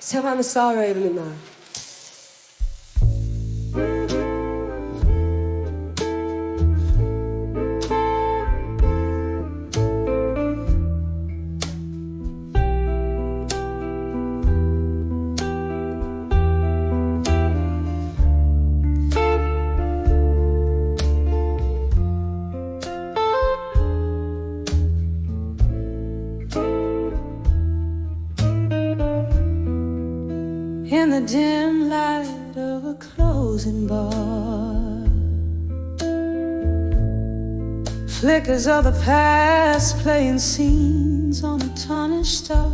세상은 sorrow even now. In the dim light of a closing bar, flickers of the past playing scenes on a tarnished star.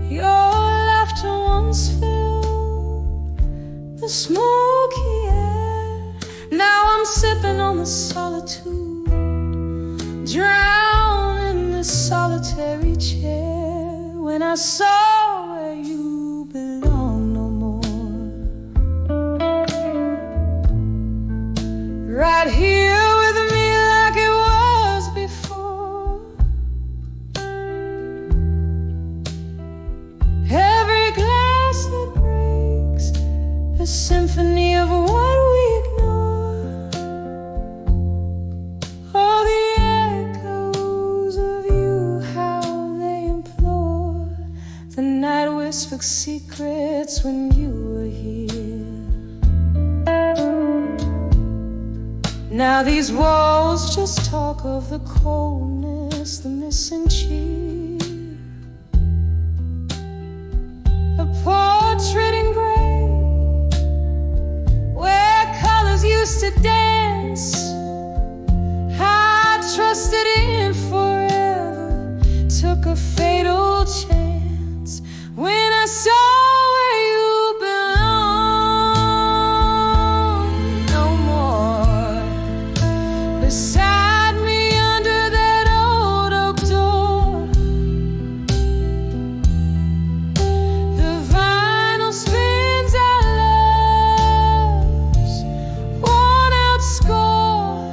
Your laughter once filled the smoky air. Now I'm sipping on the solitude, drowned in this solitary chair. When I saw where you belong no more, right here with me like it was before. Every glass that breaks, a symphony of what we ignore. All the echoes of you, how they implore. The night whispered secrets when you were here. Now these walls just talk of the coldness, the missing cheer. A portrait in gray, where colors used to dance. I trusted in forever, took a fatal chance. When I saw where you belong no more, beside me under that old oak door, the vinyl spins our love's worn out score,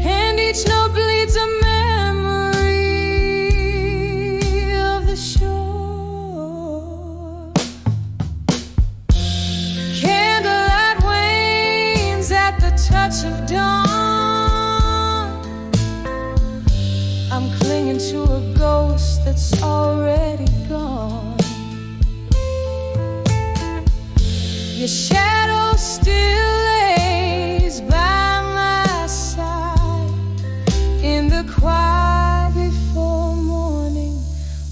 and each note bleeds a memory of the shore. Candlelight wanes at the touch of dawn. I'm clinging to a ghost that's already gone. Your shadow still lays by my side in the quiet before morning,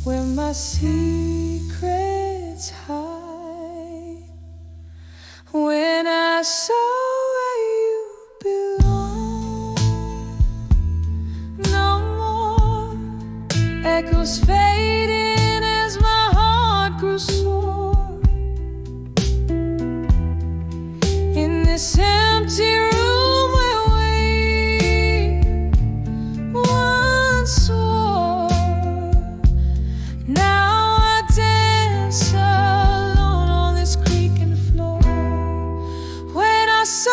where my secrets hide. When I saw where you belong no more, echoes fading as my heart grew sore. In this empty room where we once swore, now I dance alone on this creaking floor. When I saw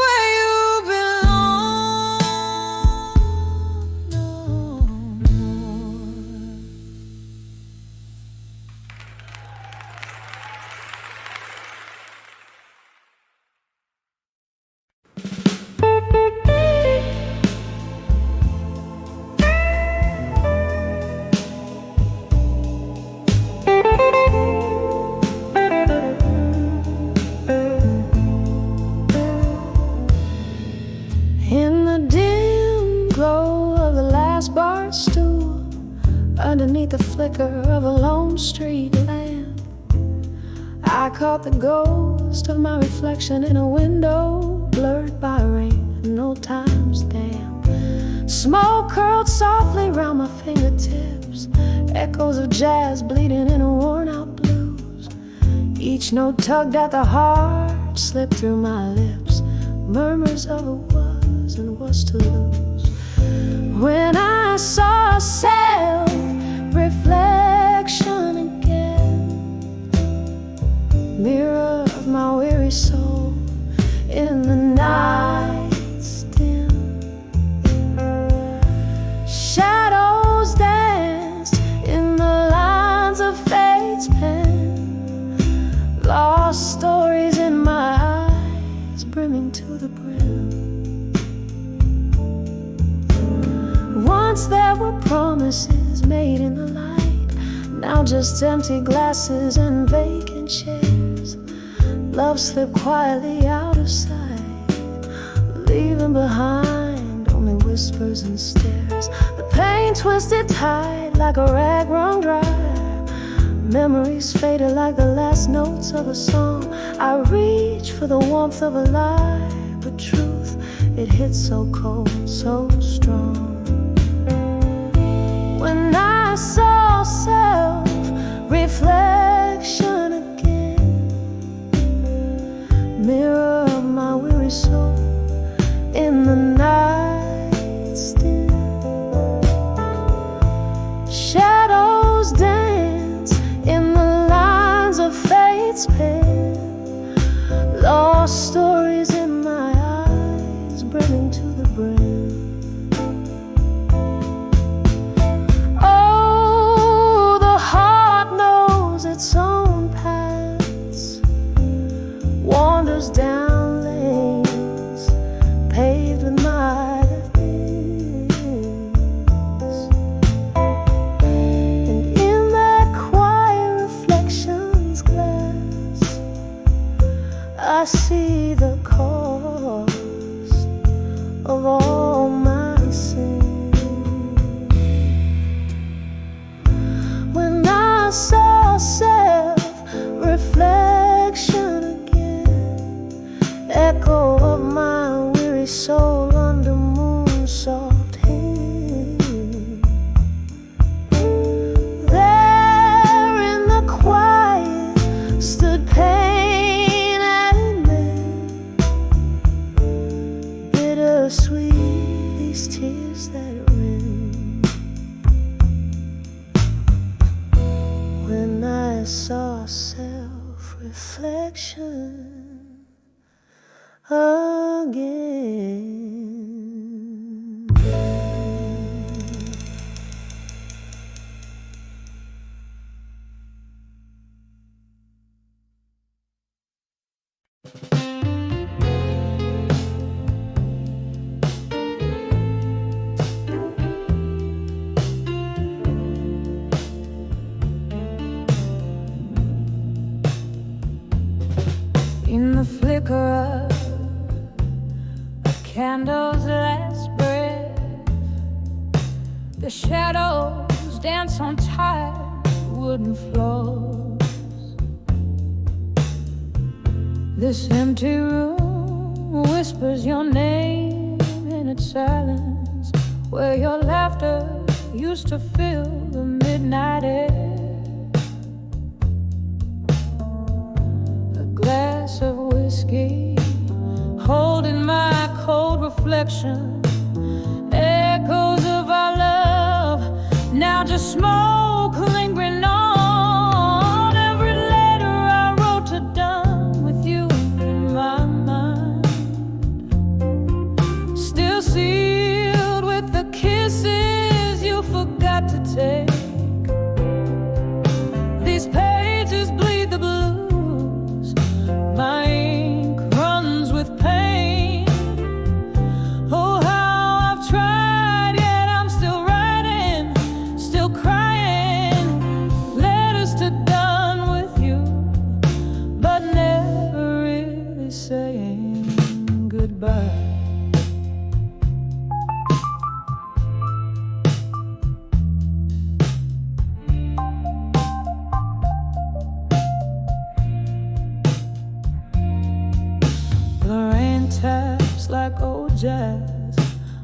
where you belong no more. In the dim glow of the last bar stool, underneath the flicker of a lone street lamp, I caught the ghost of my reflection in a window blurred by rain and old time's damp. Smoke curled softly round my fingertips, echoes of jazz bleeding in a worn out blues. Each note tugged at the heart, slipped through my lips, murmurs of a was and was to lose. When I saw self-reflection again, mirror of my weary soul in the night's dim, shadows danced promises made in the light. Now just empty glasses and vacant chairs. Love slipped quietly out of sight, leaving behind only whispers and stares. The pain twisted tight like a rag wrung dry. Memories faded like the last notes of a song. I reach for the warmth of a lie, but truth, it hits so cold, so strong. When I saw self-reflection again, mirror of my weary soul in the night still. Shadows dance in the lines of fate's pen. Lost stories in my eyes, brimming to the brim. Oh, the heart knows its own paths, wanders down lanes paved with my defense. And in that quiet reflection's glass, I see the cost of all my sin. When I saw self-reflection again, echo of my weary soul under moon's soft hand. There in the quiet stood pain and then bittersweet these tears that ran. When I saw self-reflection again. In the flicker of a candle's last breath, the shadows dance on tired wooden floors. This empty room whispers your name in its silence, where your laughter used to fill the midnight air. Glass of whiskey, holding my cold reflection, echoes of our love, now just smoke lingering on. Every letter I wrote to done with you in my mind, still sealed with the kisses you forgot to take. These pages bleed the blues, my ink runs with pain. Oh, how I've tried, yet I'm still writing, still crying. Letters to done with you, but never really saying goodbye. Taps like old jazz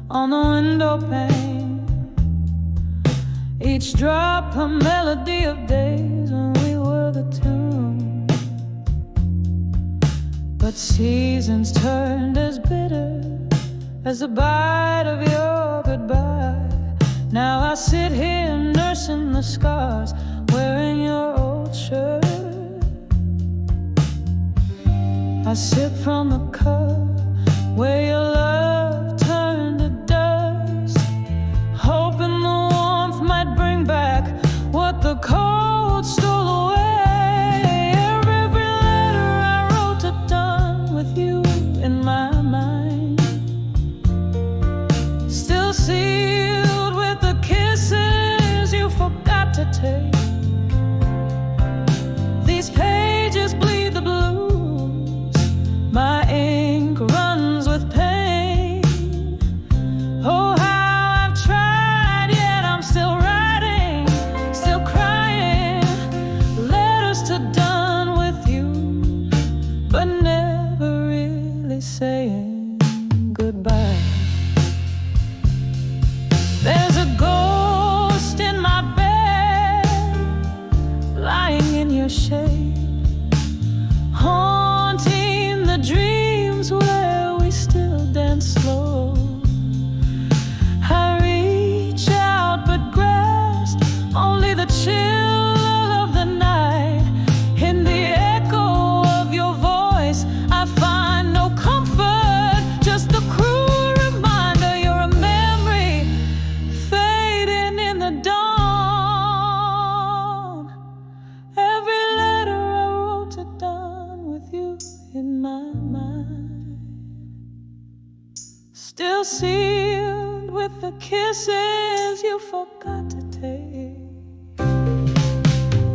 on the window pane, each drop a melody of days when we were the tune. But seasons turned as bitter as a bite of your goodbye. Now I sit here nursing the scars, wearing your old shirt. I sip from the cup where your love turned to dust, hoping the warmth might bring back what the cold stole away. Every letter I wrote to done with you in my mind, still sealed with the kisses your shape, haunting the dreams where we still dance slow. I reach out but grasp only the chill of the night. In the echo of your voice I find no comfort, just the cruel reminder you're a memory fading in the dawn. Every letter I wrote it down with you in my mind, still sealed with the kisses you forgot to take.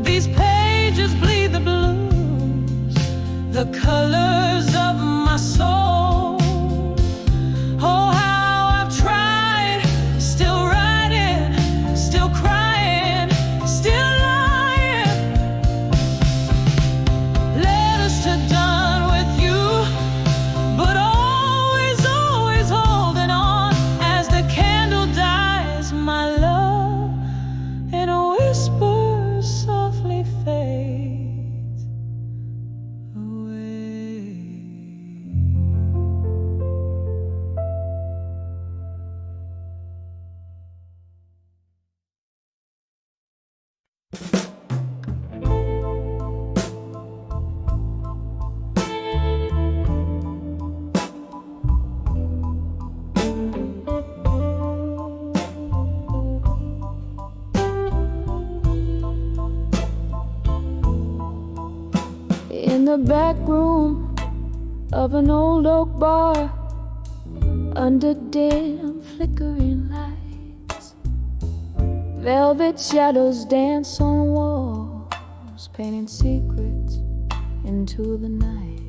These pages bleed the blues, the colors of my soul. Oh, how I've tried, still writing, still crying, still lying. Letters to done with you, but always, always holding on as the candle dies, my love, and a whisper softly fades away. In the back room of an old oak bar, under dim flickering lights, velvet shadows dance on walls, painting secrets into the night.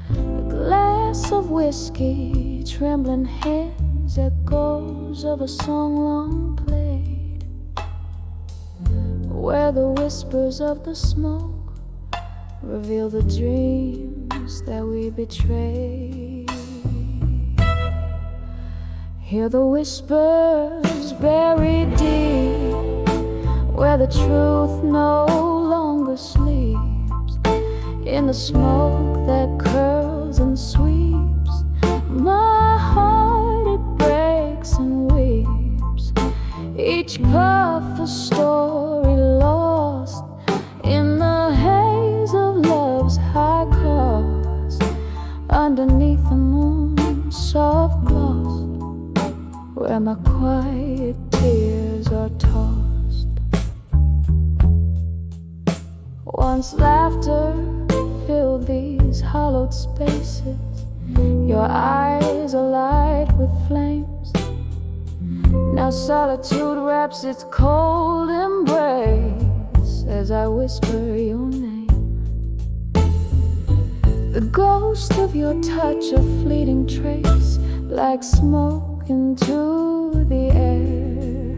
A glass of whiskey, trembling hands, echoes of a song long played, where the whispers of the smoke reveal the dreams that we betrayed. Hear the whispers buried deep, where the truth no longer sleeps. In the smoke that curls and sweeps, my heart it breaks and weeps. Each puff a story lost in the haze of love's high cost. Underneath the moon's soft gloss, where my quiet tears are tossed. Once laughter filled these hollowed spaces, your eyes alight with flames. Now solitude wraps its cold embrace as I whisper your name. The ghost of your touch, a fleeting trace, like smoke into the air.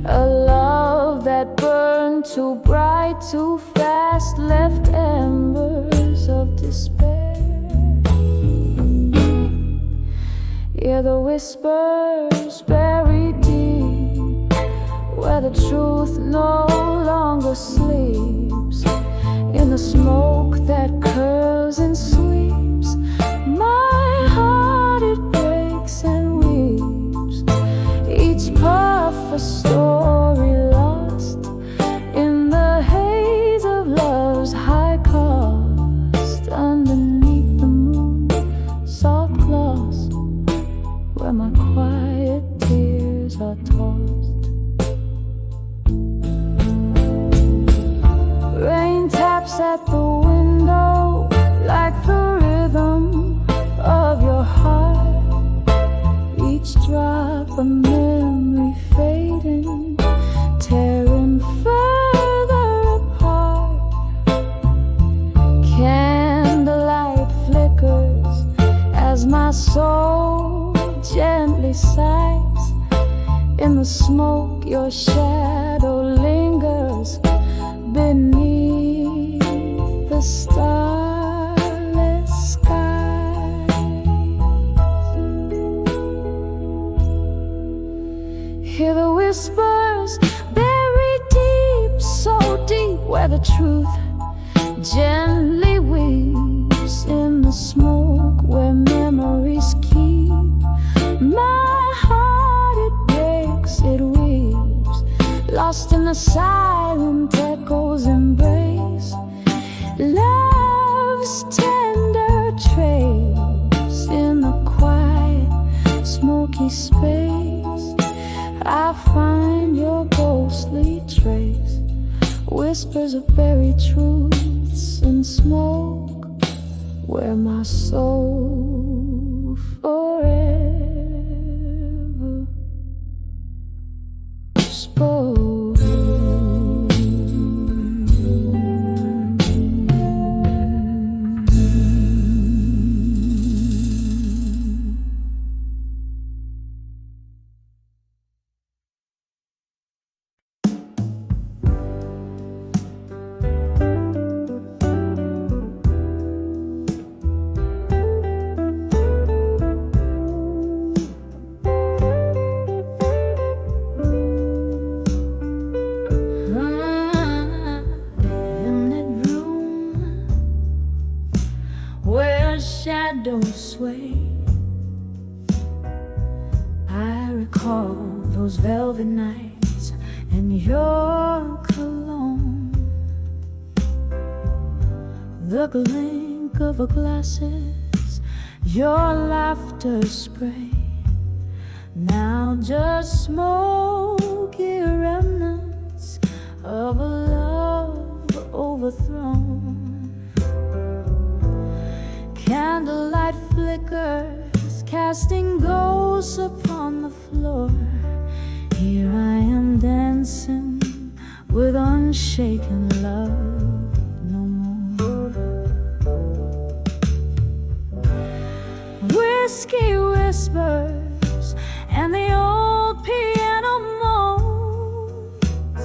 A love that burned too bright, too fast, left embers of despair. Hear the whispers buried deep, where the truth no longer sleeps. In the smoke that curls and sweeps, my heart it breaks and weeps. Each puff a story lost in the haze of love's high cost. Underneath the moon, soft gloss, where my quiet tears are tossed. Rain taps at the window like the rhythm of your heart. Each drop a memory fading, tearing further apart. Candlelight flickers as my soul gently sighs. In the smoke your shadow lingers beneath the starless sky. Hear the whispers buried deep, so deep, where where the truth gently weaves in the smoke, where memories keep. My heart, it breaks, it weeps, lost in the silent echo's embrace. Love's tender trace in the quiet, smoky space. I find your ghostly trace, whispers of buried truths in smoke, where my soul forever spoke. Shadows sway. I recall those velvet nights and your cologne, the clink of our glasses, your laughter spray. Now just smoky remnants of a love overthrown. Candlelight flickers, casting ghosts upon the floor. Here I am dancing with unshaken love no more. Whiskey whispers and the old piano moans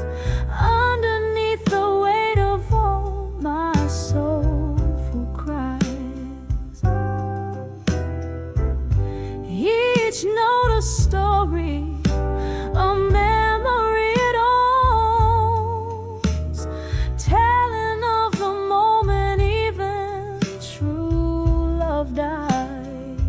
underneath the weight of all my soulful cries. Each note a story, a memory it owns, telling of the moment even true love dies.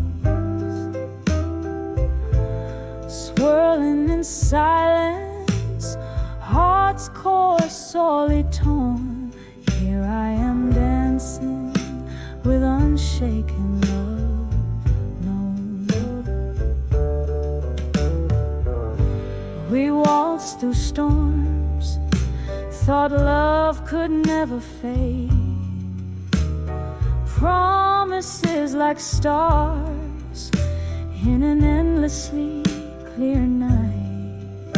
Swirling in silence, heart's core sorely torn. Here I am dancing with unshaken love. We waltzed through storms, thought love could never fade. Promises like stars in an endlessly clear night.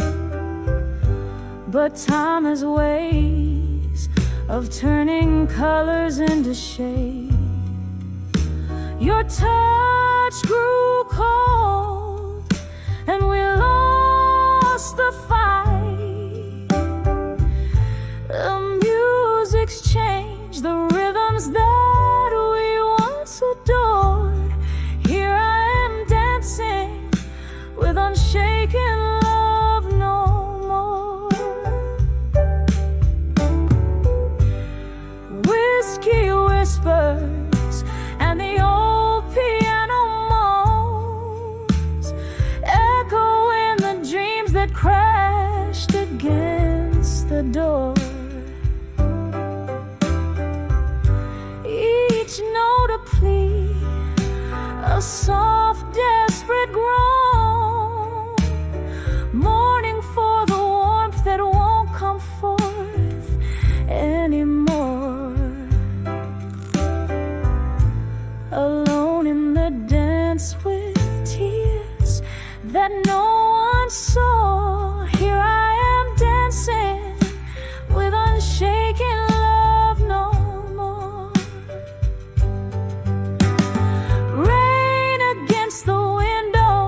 But time has ways of turning colors into shade. Your touch grew cold and we lost the fight. The music's changed, the rhythms that we once adored. Here I am dancing with unshaken love no more. Whiskey whispers and the old piano moans, echoing the dreams that crashed against the door. Each note a plea, a soft, desperate groan, mourning for the warmth that won't come forth anymore. Alone in the dance with tears that no one saw. Here I am dancing with unshaken love no more. Rain against the window,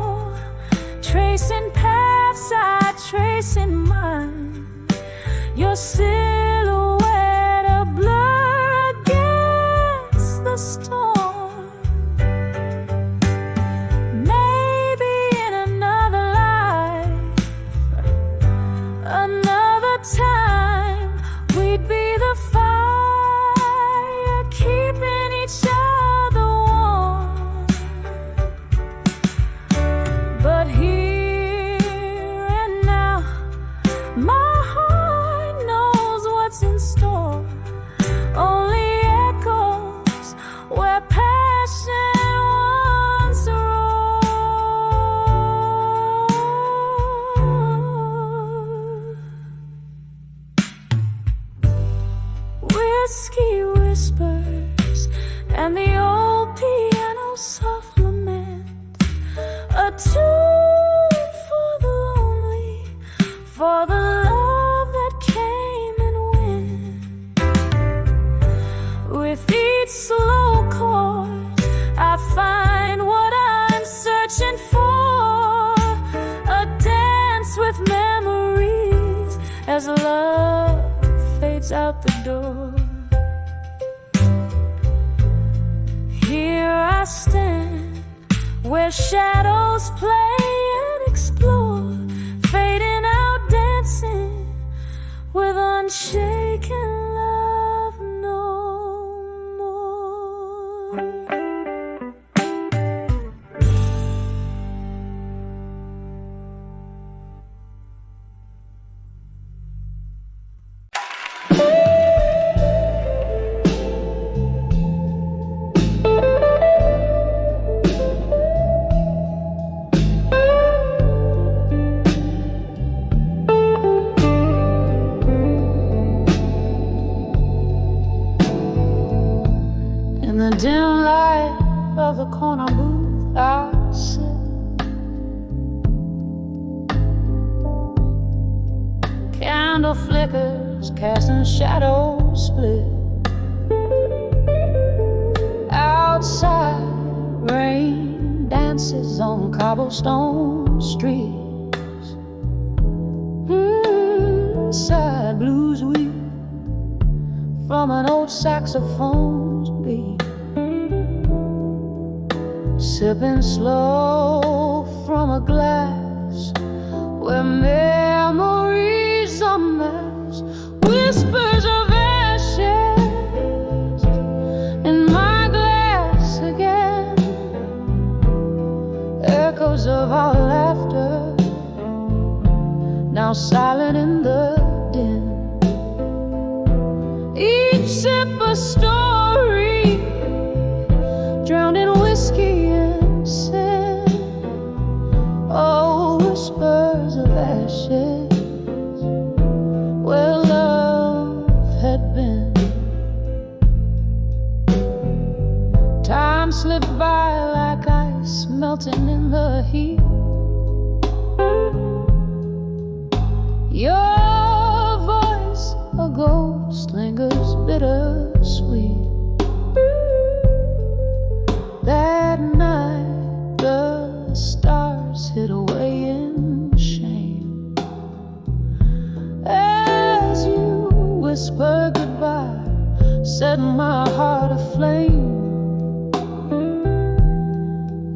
tracing paths I trace in mine. Your silhouette a blur against the storm. Maybe in another life, another time, we'd be the whiskey whispers and the old piano soft lament, a tune for the lonely, for the love that came and went. With each slow chord I find what I'm searching for, a dance with memories as love fades out the door. Here I stand, where shadows play and explore, fading out, dancing with unshaken love no more. In the dim light of the corner booth I sit, candle flickers casting shadows split. Outside, rain dances on cobblestone streets. Inside, blues weep from an old saxophone's beat. Sipping slow from a glass where memories are masked, whispers of ashes in my glass again, echoes of our laughter now silent in the din. Each sip a story drowned in whiskey and sin. Oh, whispers of ashes where love had been. Time slipped by like ice melting in the heat. Your voice, a ghost, lingers bittersweet. That night the stars hid away in shame. As you whisper goodbye, set my heart aflame.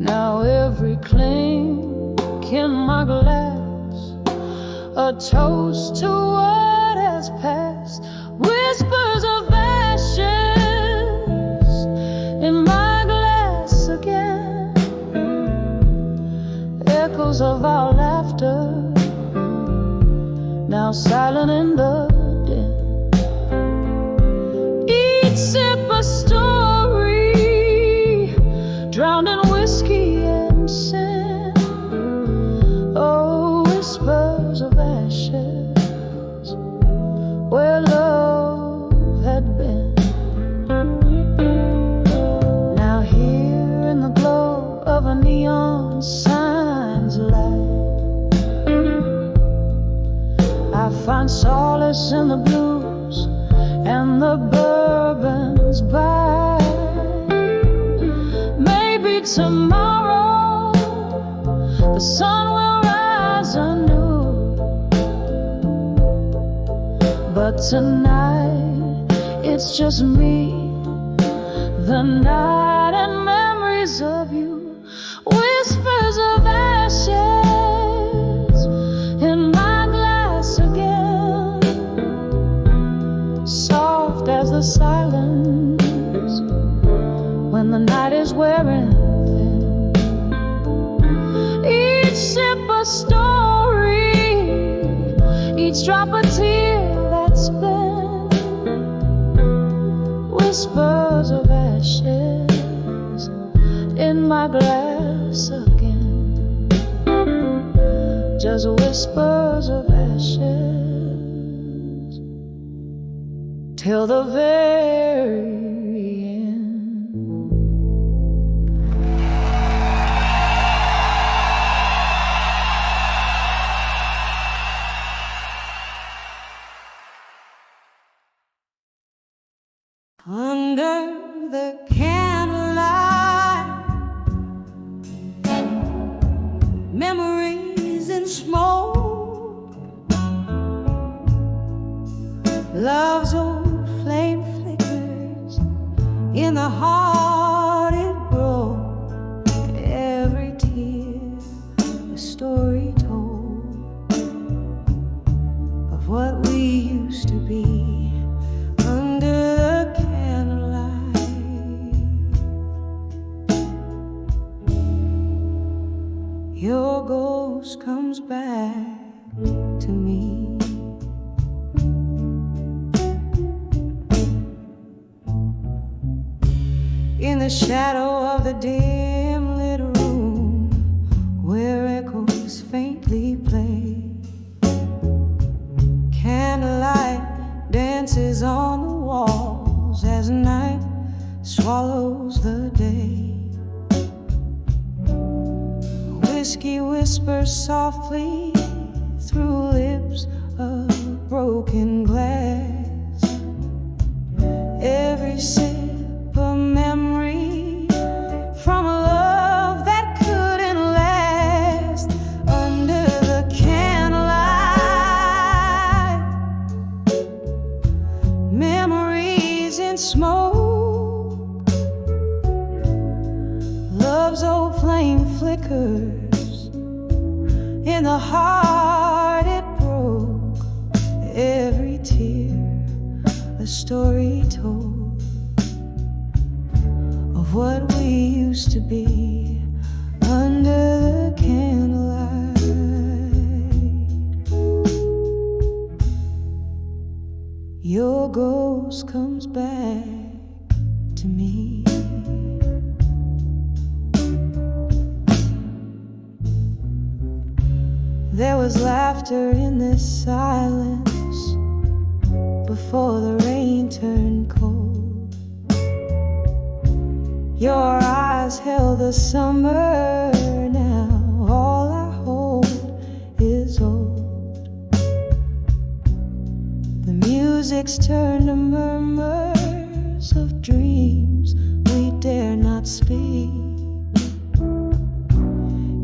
Now every clink in my glass, a toast to what has passed. Whispers of ashes in my glass again, echoes of our laughter now silent in the din. Each sip a story drowned in whiskey and sin. Oh, whispers of ashes where love had been. Now here in the glow of a neon sign's light, I find solace in the blues and the bourbon's bite. Maybe tomorrow the sun will rise anew, but tonight it's just me, the night and memories of you. Whispers of ashes in my glass again, soft as the silence when the night is wearing thin. Each sip a story, each drop a tear that's been. Whispers of ashes in my glass again, just whispers of ashes till the very end. Under the candlelight, memories in smoke, love's old flame flickers in the heart it broke. Every tear a story told of what we used to be. Your ghost comes back to me. In the shadow of the dim lit room where echoes faintly play, candlelight dances on the walls as night swallows the day. Whiskey whispers softly through lips of broken glass. Every sip a memory from a love that couldn't last. Under the candlelight, memories in smoke, love's old flame flickers in the heart it broke. Every tear a story told of what we used to be under the candlelight. Your ghost comes back to me. There was laughter in this silence before the rain turned cold. Your eyes held the summer, now all I hold is old. The music's turned to murmurs of dreams we dare not speak.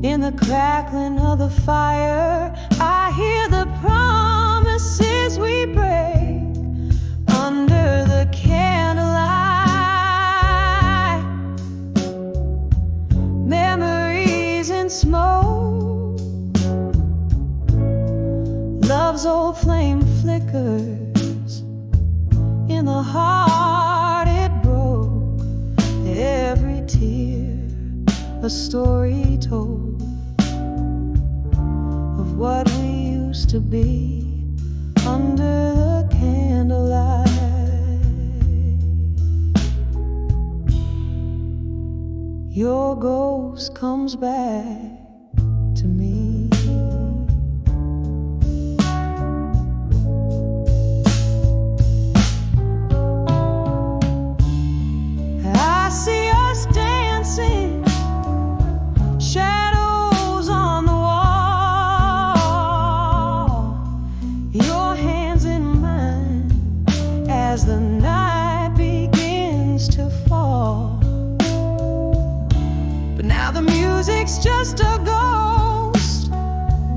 In the crackling of the fire, I hear the promises we break. Under the candlelight, memories in smoke, love's old flame flickers in the heart it broke. Every tear a story told of what we used to be under the candlelight. Your ghost comes back to me. I see us dancing, shadows on the wall, your hands in mine as the night begins to fall. But now the music's just a ghost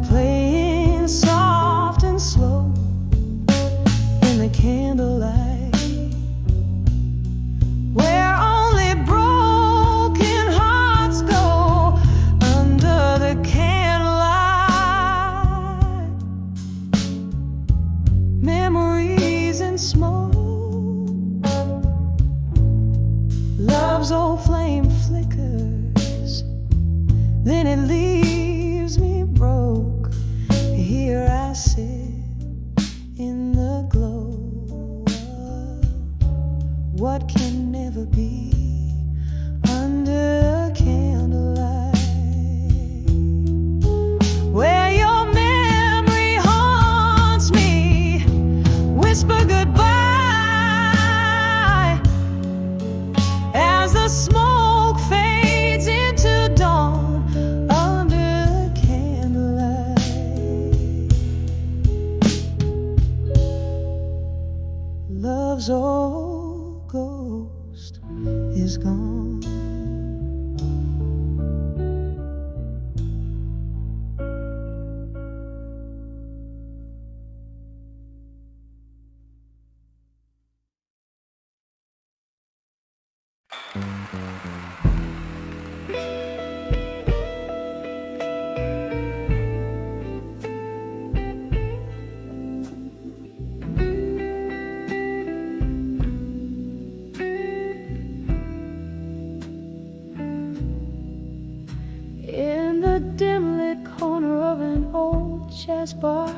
playing soft and slow in the candlelight. Love's old flame flickers, then it leaves me broke. Here I sit in the glow of what can never be under the candlelight, where your memory haunts me, whisper goodbye love's old ghost is gone. In the dim-lit corner of an old jazz bar,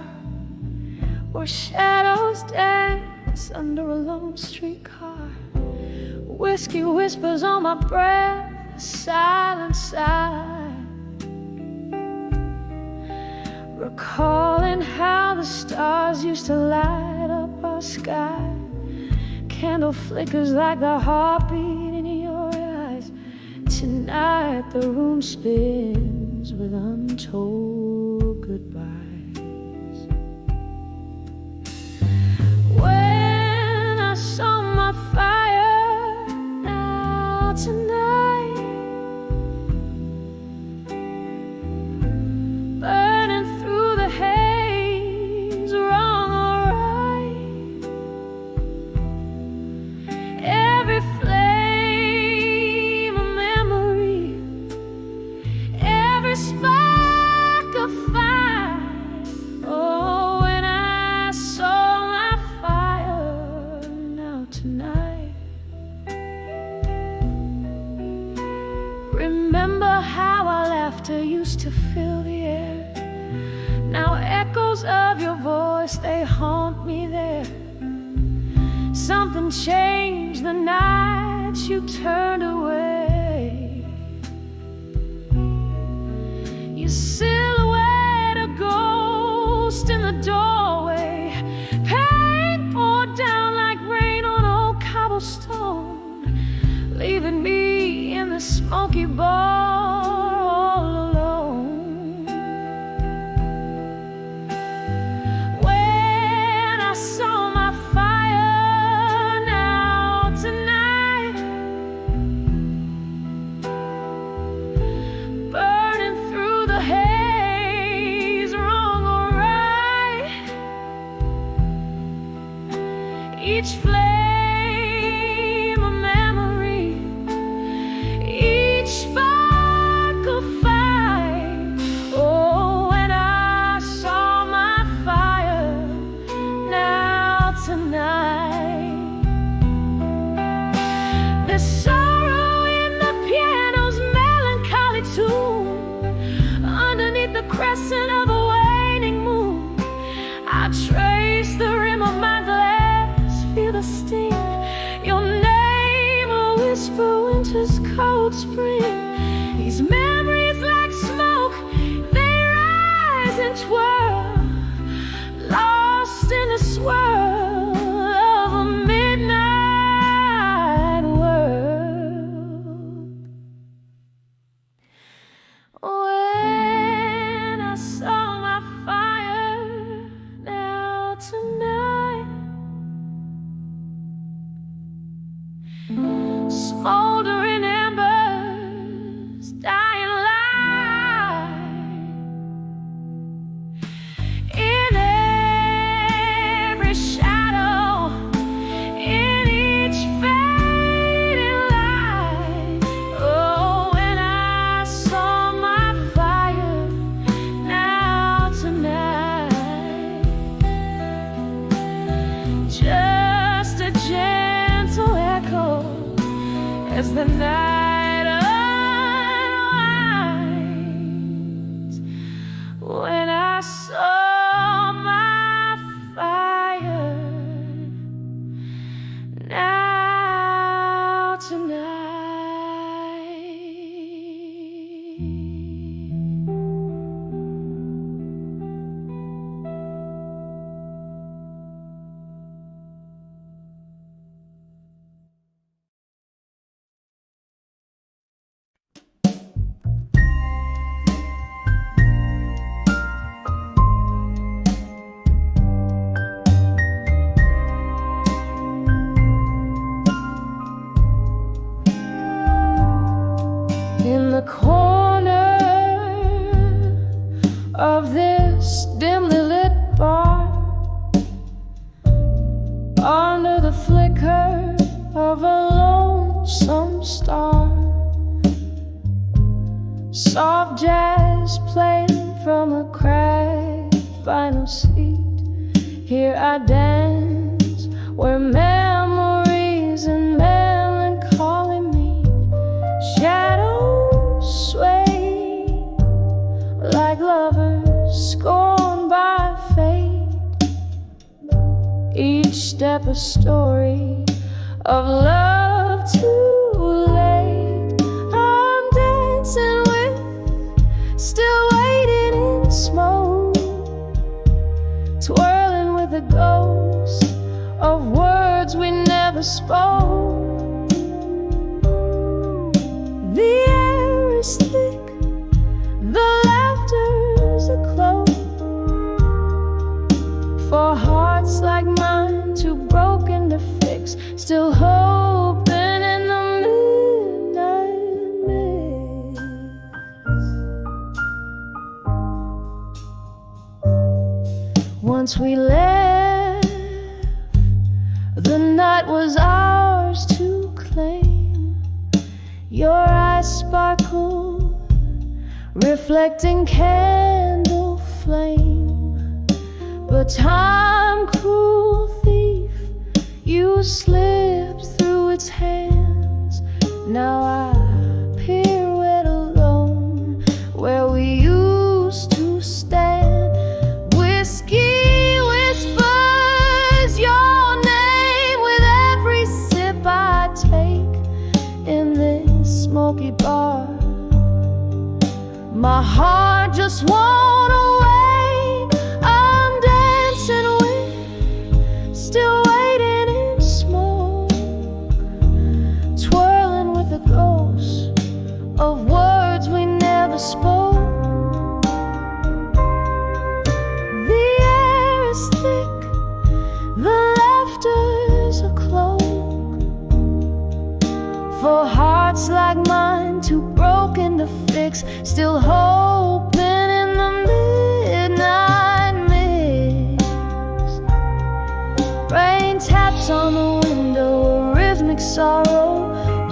where shadows dance under a lone streetcar, whiskey whispers on my breath, a silent sigh, recalling how the stars used to light up our sky. Candle flickers like the heartbeat in your eyes. Tonight the room spins with untold goodbyes. When I saw my fire, now tonight, burning through the haze, wrong or right, every flame a memory, every spark of fire. Oh, when I saw my fire, now tonight, remember how our laughter used to fill the air. Now echoes of your voice, they haunt me there. Something changed the night you turned away. Your silhouette, a ghost in the doorway. Pain poured down like rain on old cobblestone, leaving me in the smoky bar all alone. When I saw my fire, now tonight, burning through the haze, wrong or right, each flame a memory, each spark of fire. Oh, when I saw my fire, now tonight, there's sorrow in the piano's melancholy tune, underneath the crescent of a waning moon. I trace the rim of my glass, feel the sting, your name a whisper, winter's cold spring. These memories like smoke, they rise and twirl, lost in the swirl of a midnight world. When I saw my fire, now tonight, smoldering embers, dying light, in every shadow, in each fading light. Oh, when I saw my fire, now tonight, just a gentle echo as the night unwinds. When I saw my fire, now tonight. flicker of a lonesome star. Soft jazz playing from a cracked vinyl seat. Here I dance where memories and melancholy meet. Shadows sway like lovers scorned by fate. Each step a story of love too late. I'm dancing with, still waiting in smoke, twirling with the ghost of words we never spoke. The air is thick, the laughter's a cloak for hearts like mine, too broken to fix, still hoping in the midnight mist. Once we left, the night was ours to claim. Your eyes sparkled, reflecting candle flame. But time, cruel thief, you slipped through its hands. Now I pirouette alone where we used to stand. Whiskey whispers your name with every sip I take in this smoky bar. My heart just won't awake. I'm dancing with, still waiting in smoke, twirling with the ghosts of words we never spoke. The air is thick, the laughter's a cloak for hearts like mine, too broken to fix, still hoping in the midnight mist. Rain taps on the window, a rhythmic sorrow,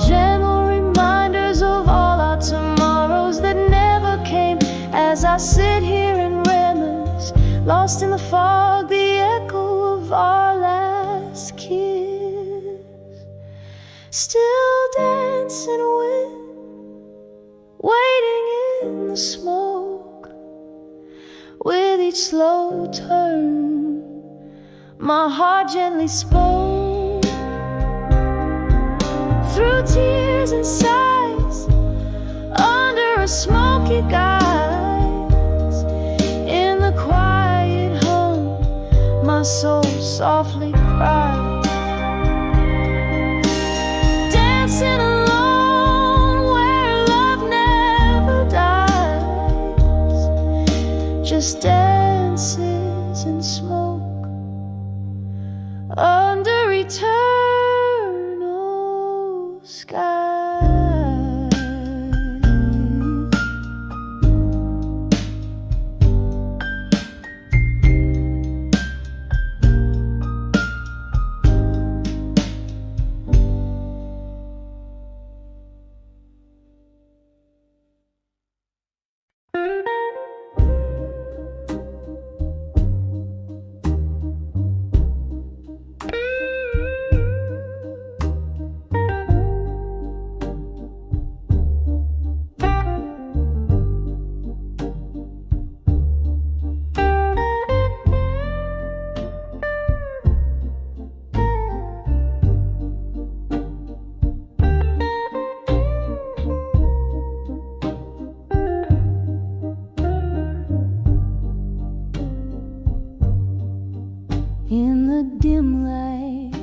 gentle reminders of all our tomorrows that never came. As I sit here and reminisce, lost in the fog, the echo of our last kiss, still dancing with, waiting in the smoke. With each slow turn, my heart gently spoke. Through tears and sighs, under a smoky guise, in the quiet hum, my soul softly cries. Dancing alone where love never dies, just dances in smoke under eternal skies. In the dim light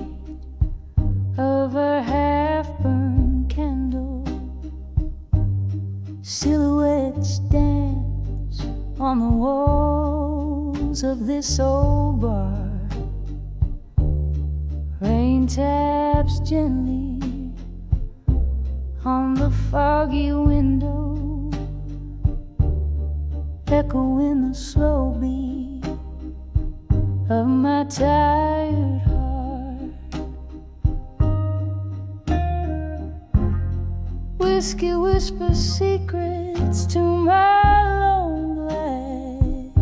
of a half-burned candle, silhouettes dance on the walls of this old bar. Rain taps gently on the foggy window, echoing the slow beat of my tired heart. whiskey whispers secrets to my lone glass,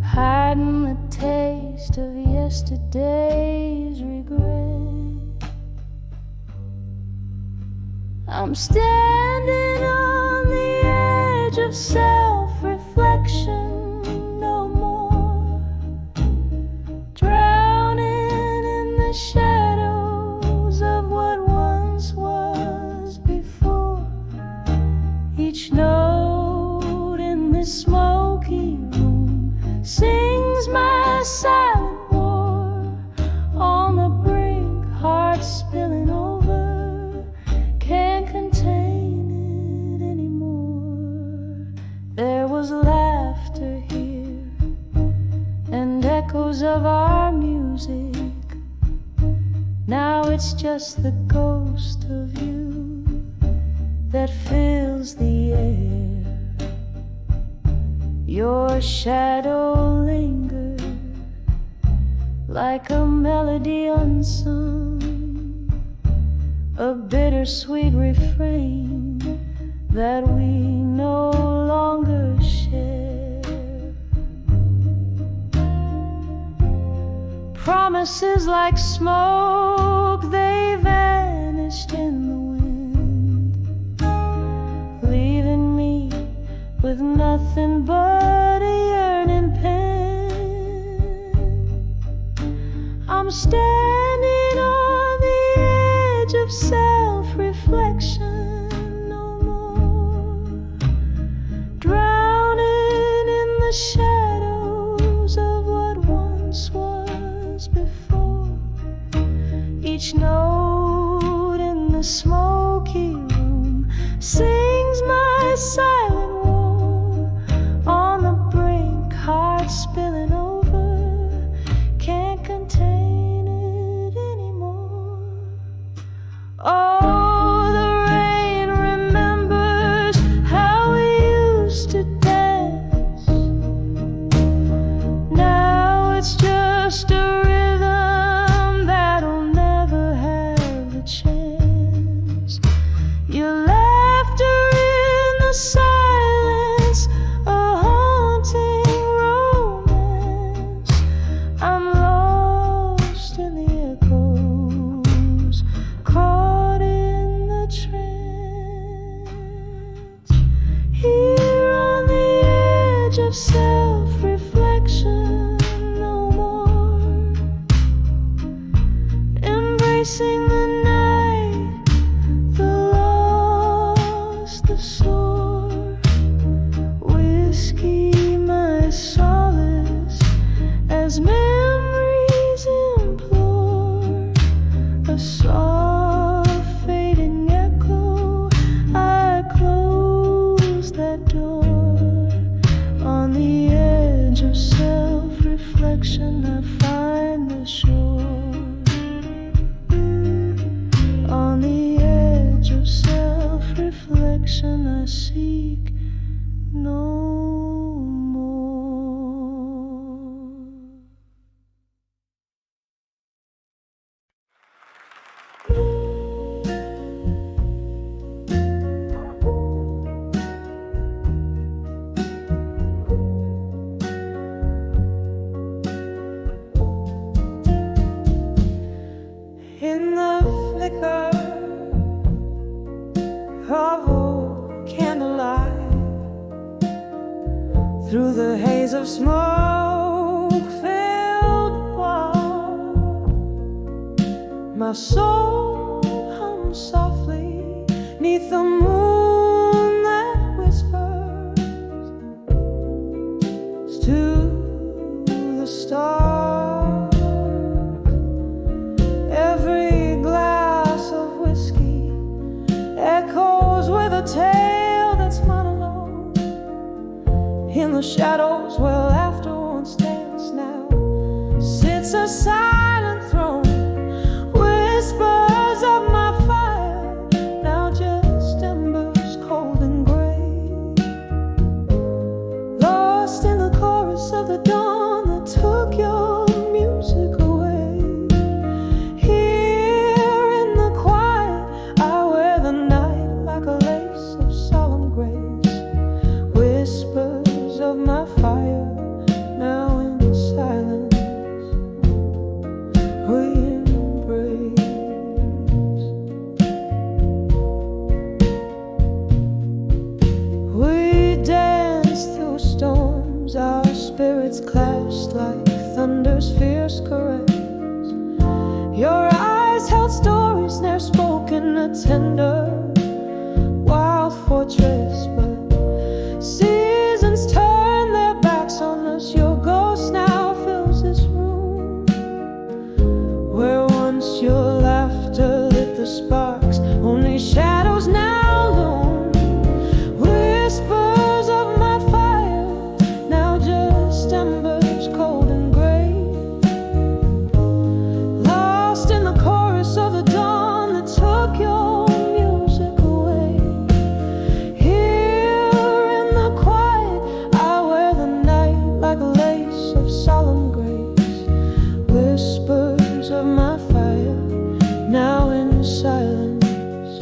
hiding the taste of yesterday's regret. I'm standing on the edge of self-reflection, no more drowning in the shadows of what once was before. Each note in this smoky room sings my silent war. On the brink, heart spilling over, can't contain it anymore. There was laughter here and echoes of our music. Now it's just the ghost of you that fills the air. Your shadow lingers like a melody unsung, a bittersweet refrain that we no longer share. Promises like smoke, they vanished in the wind, leaving me with nothing but a yearning pen. I'm standing on the edge of self-reflection, no more drowning in the shadows of what once was before. Each note in the smoky room sings my silent war. On the brink, heart spilling over, can't contain it anymore. Oh, the rain remembers how we used to dance. Now it's just a rhythm that'll never have a chance. Your laughter in the silence, a haunting romance. I'm lost in the echoes, caught in the trance. Here on the edge of self-reflection, no more embracing the night, the lost, the sore. Whiskey, my solace, as memories implore. A soft fading echo, I close that door. On the edge of self-reflection, I find the shore. On the edge of self-reflection, I seek no more. In the flicker of a candlelight, through the haze of smoke-filled bar, my soul hums softly 'neath the moon that whispers to the stars. Every glass of whiskey echoes with a tale that's mine alone. In the shadows where laughter once danced, now sits a silent throne. Whispers of my fire, now just embers cold and gray, lost in the chorus of the dawn that took your music away. Here in the quiet, I wear the we embrace. We danced through storms, our spirits clashed like thunder's fierce caress. Your eyes held stories ne'er spoken, a tender, wild fortress. But seasons turn their backs on us. Your ghost now fills this room, where once your laughter lit the sparks, only shadows now loom. Whispers of my fire, now just embers cold and gray, lost in the chorus of the dawn that took your music away. Here in the quiet, I wear the night like a lace of solemn grace. Whispers of my fire, now in silence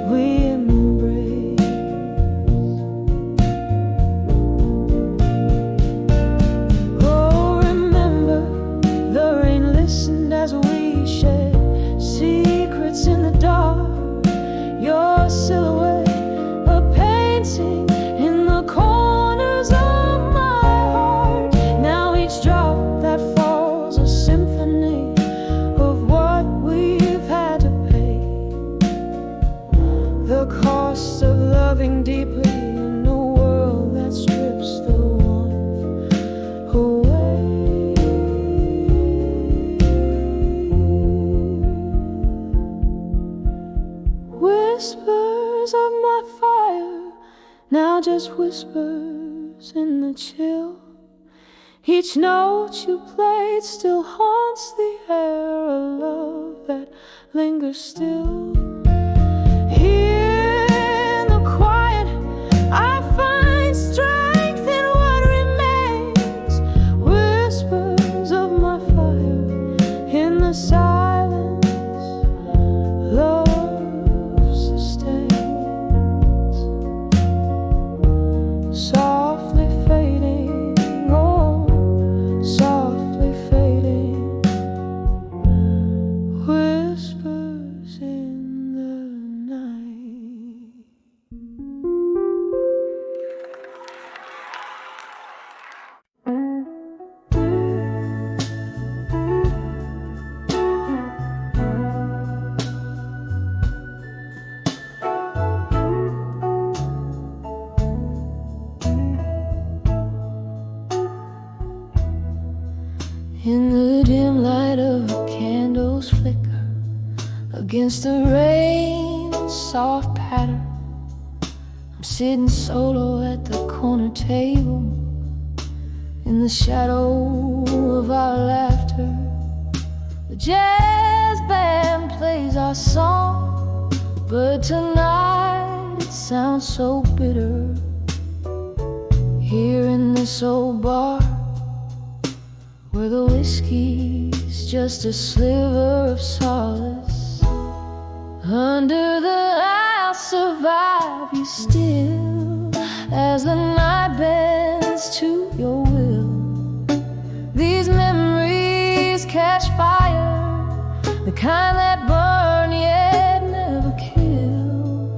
we embrace. Oh, remember, the rain listened as we shared secrets in the dark. Your silhouette, a painting in the corners of my heart. Now each drop that falls, a symphony of what we've had to pay. The cost of loving deeply in a world that strips the warmth away. Whispers of my fire, now just whispers in the chill. Each note you played still haunts the air, a love that lingers still. Here in the quiet, I find strength in what remains. Whispers of my fire, in the silence, love sustains. Softly fading, oh, softly fading. Whispers in the night. In the dim light of a candle's flicker, against the rain's soft patter, I'm sitting solo at the corner table, in the shadow of our laughter. The jazz band plays our song, but tonight it sounds so bitter. Here in this old bar, where the whiskey's just a sliver of solace, under the I'll survive you still, as the night bends to your will. These memories catch fire, the kind that burn yet never kill.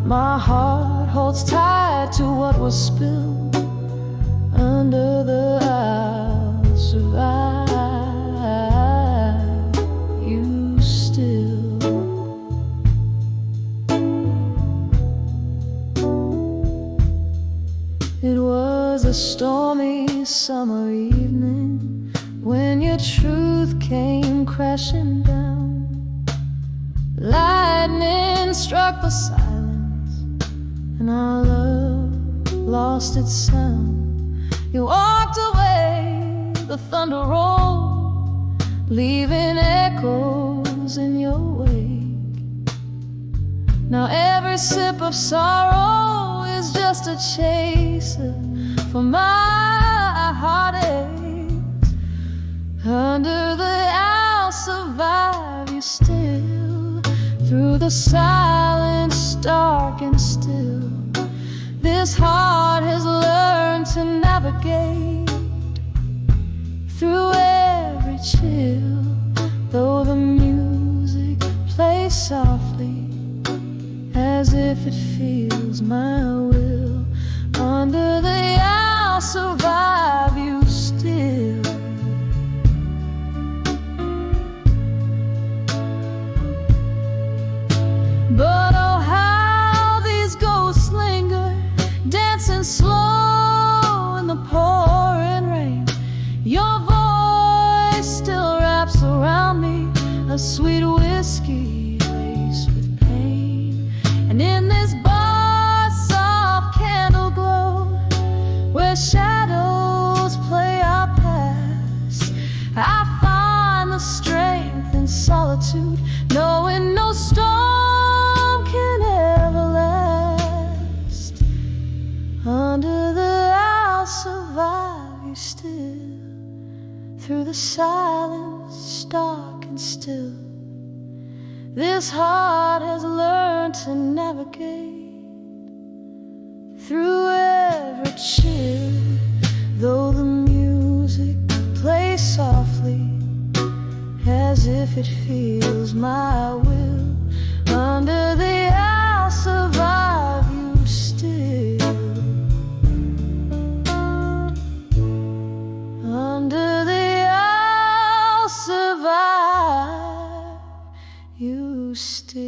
My heart holds tight to what was spilled, under the I'll survive you still. It was a stormy summer evening when your truth came crashing down. Lightning struck the silence, and our love lost its sound. You walked away, the thunder rolled, leaving echoes in your wake. Now every sip of sorrow is just a chaser for my heartaches. Under the I'll survive you still, through the silence dark and still. This heart has learned to navigate through every chill. if it feels my will. Under the I'll survive you still. But oh, how these ghosts linger, dancing slow in the pouring rain. Your voice still wraps around me, a sweet whiskey laced with pain. And in this bar, soft candle glow, where shadows play our past, I find the strength in solitude, knowing no storm can ever last. Under the I'll survive you still, through the silence stark and still. This heart has learned to navigate through every chill. Though the music plays softly, as if it feels my will. Under the I'll survive you still. Under the I'll survive you still.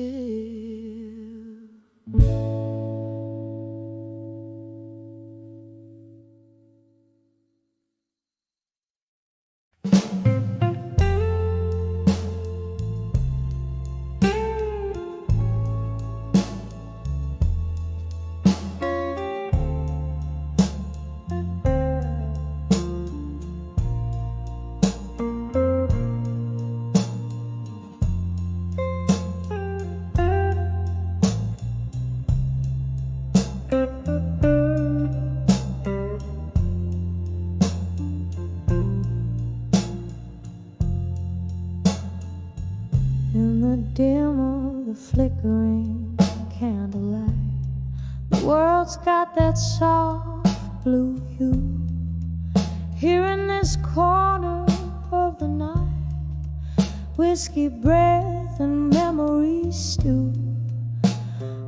In the dim of the flickering candlelight, the world's got that soft blue hue. Here in this corner of the night, whiskey breath and memories stew.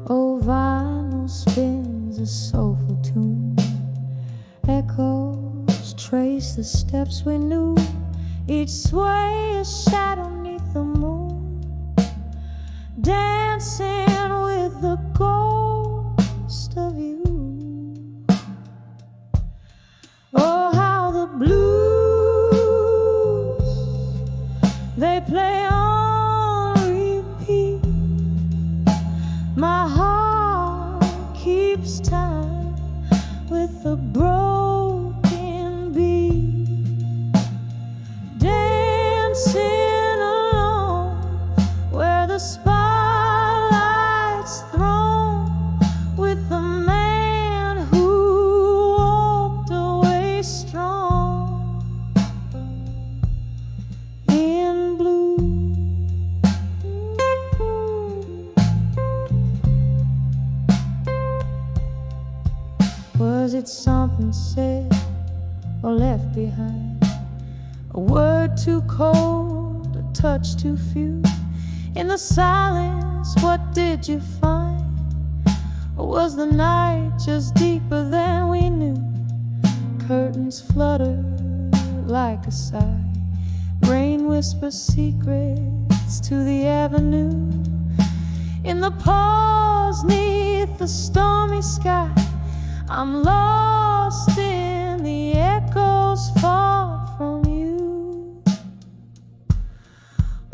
Oh, vinyl spins a soulful tune. Echoes trace the steps we knew. Each sway a shadow neath the moon, dancing with the ghost of you. Oh, how the blues, they play on repeat. My heart keeps time with the broken beat, dancing alone where the spotlight's thrown, with the man who walked away strong in blue. Was it something said or left behind? A word too cold, a touch too few? In the silence, what did you find? Or was the night just deeper than we knew? Curtains flutter like a sigh, rain whispers secrets to the avenue. In the pause neath the stormy sky, I'm lost in the echoes far from you.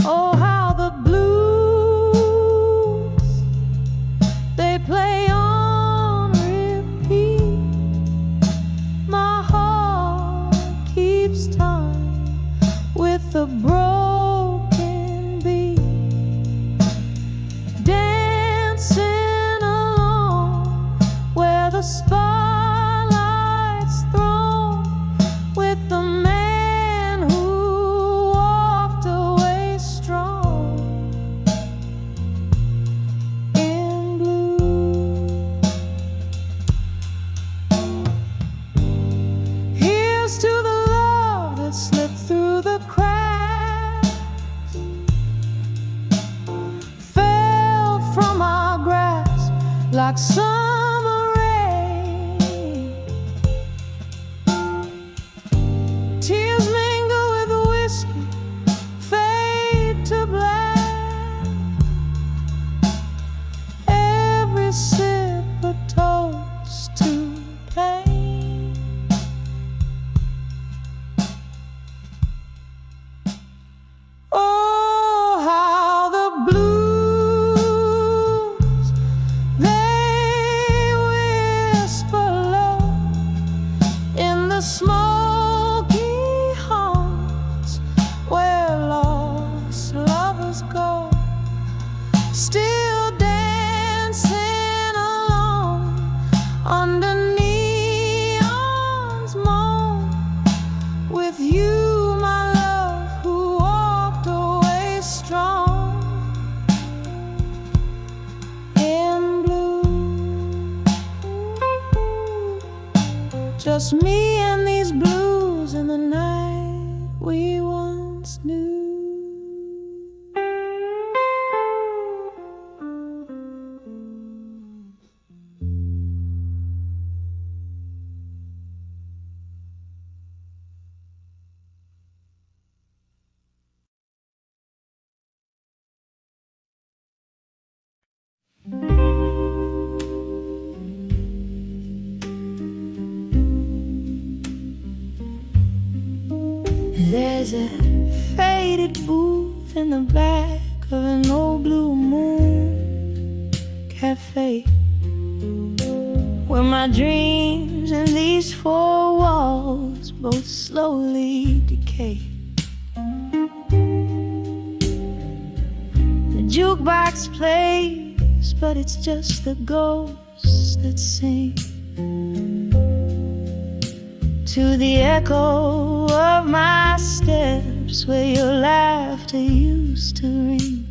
Oh, how the blues, they play on repeat. My heart keeps time with the broken beat, dancing along where the spotlight's thrown, with the man who walked away strong in blue. Here's to the love that slipped through the cracks. like summer rain. Tears mingle with the whiskey, fade to black. Every sip a toast to pain. Oh, how the blues, they whisper low in the smoky haunts where lost lovers go, still dancing alone under neon's moan. With you, my love, who walked away strong in blue. Just me and these blues in the night we once knew. There's a faded booth in the back of an old blue moon cafe, where my dreams and these four walls both slowly decay. The jukebox plays, but it's just the ghosts that sing to the echo of my steps where your laughter used to ring.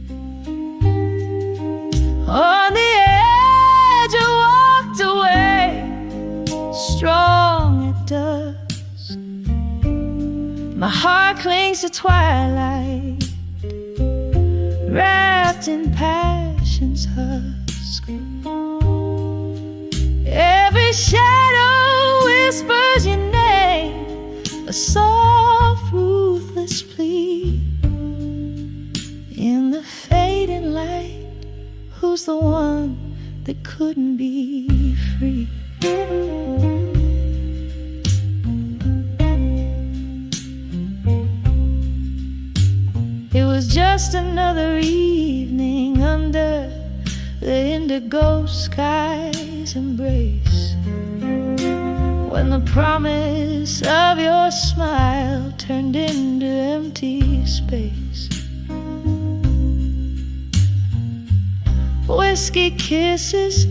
On the edge I walked away, strong at dusk. My heart clings to twilight, wrapped in passion's husk. Every shadow whispers your name, a soft, ruthless plea. In the fading light, who's the one that couldn't be free? It was just another evening under the indigo sky's embrace, when the promise of your smile turned into empty space. Whiskey kisses,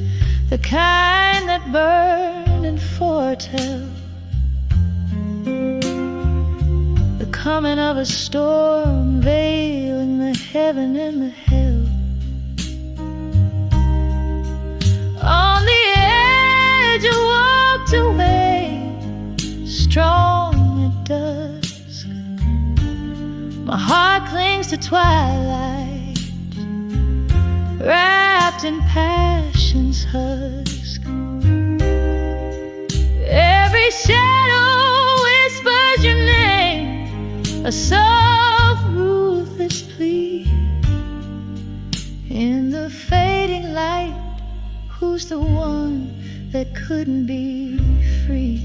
the kind that burn and foretell the coming of a storm, veiling the heaven and the hell. On the edge I walked away, strong at dusk. My heart clings to twilight, wrapped in passion's husk. Every shadow whispers your name, a soft, ruthless plea. In the fading light, who's the one that couldn't be free?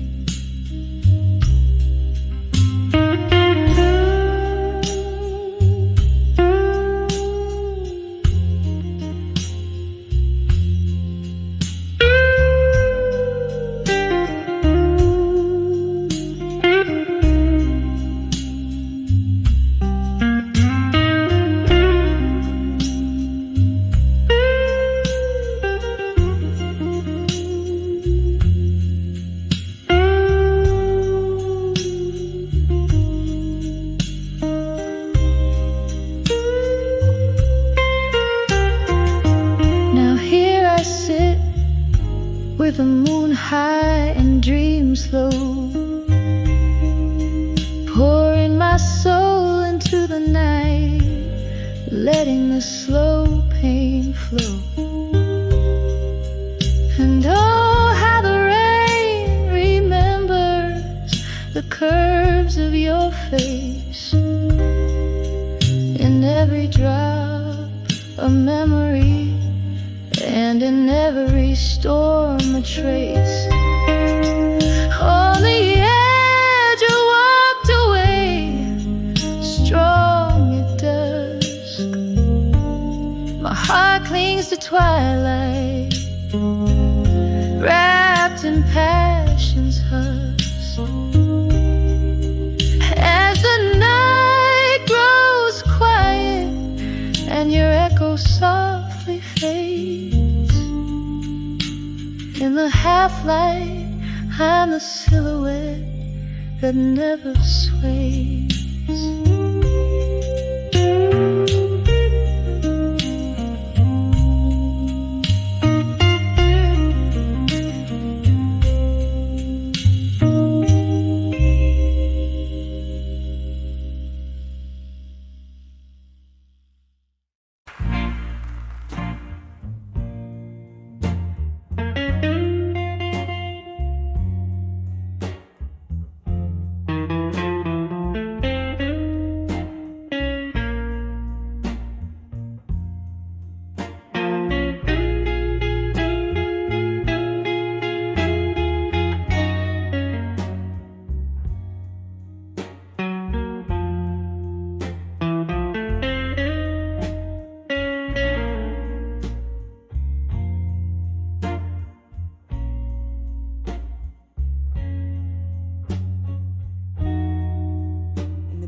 With the moon high and dreams low, pouring my soul into the night, letting the slow pain flow. curves of your face, in every drop a memory, and in every storm a trace. On the edge you walked away, strong at dusk. My heart clings to twilight, wrapped in passion's husk. As the night grows quiet and your echo softly fades, in the half-light I'm the silhouette that never sways.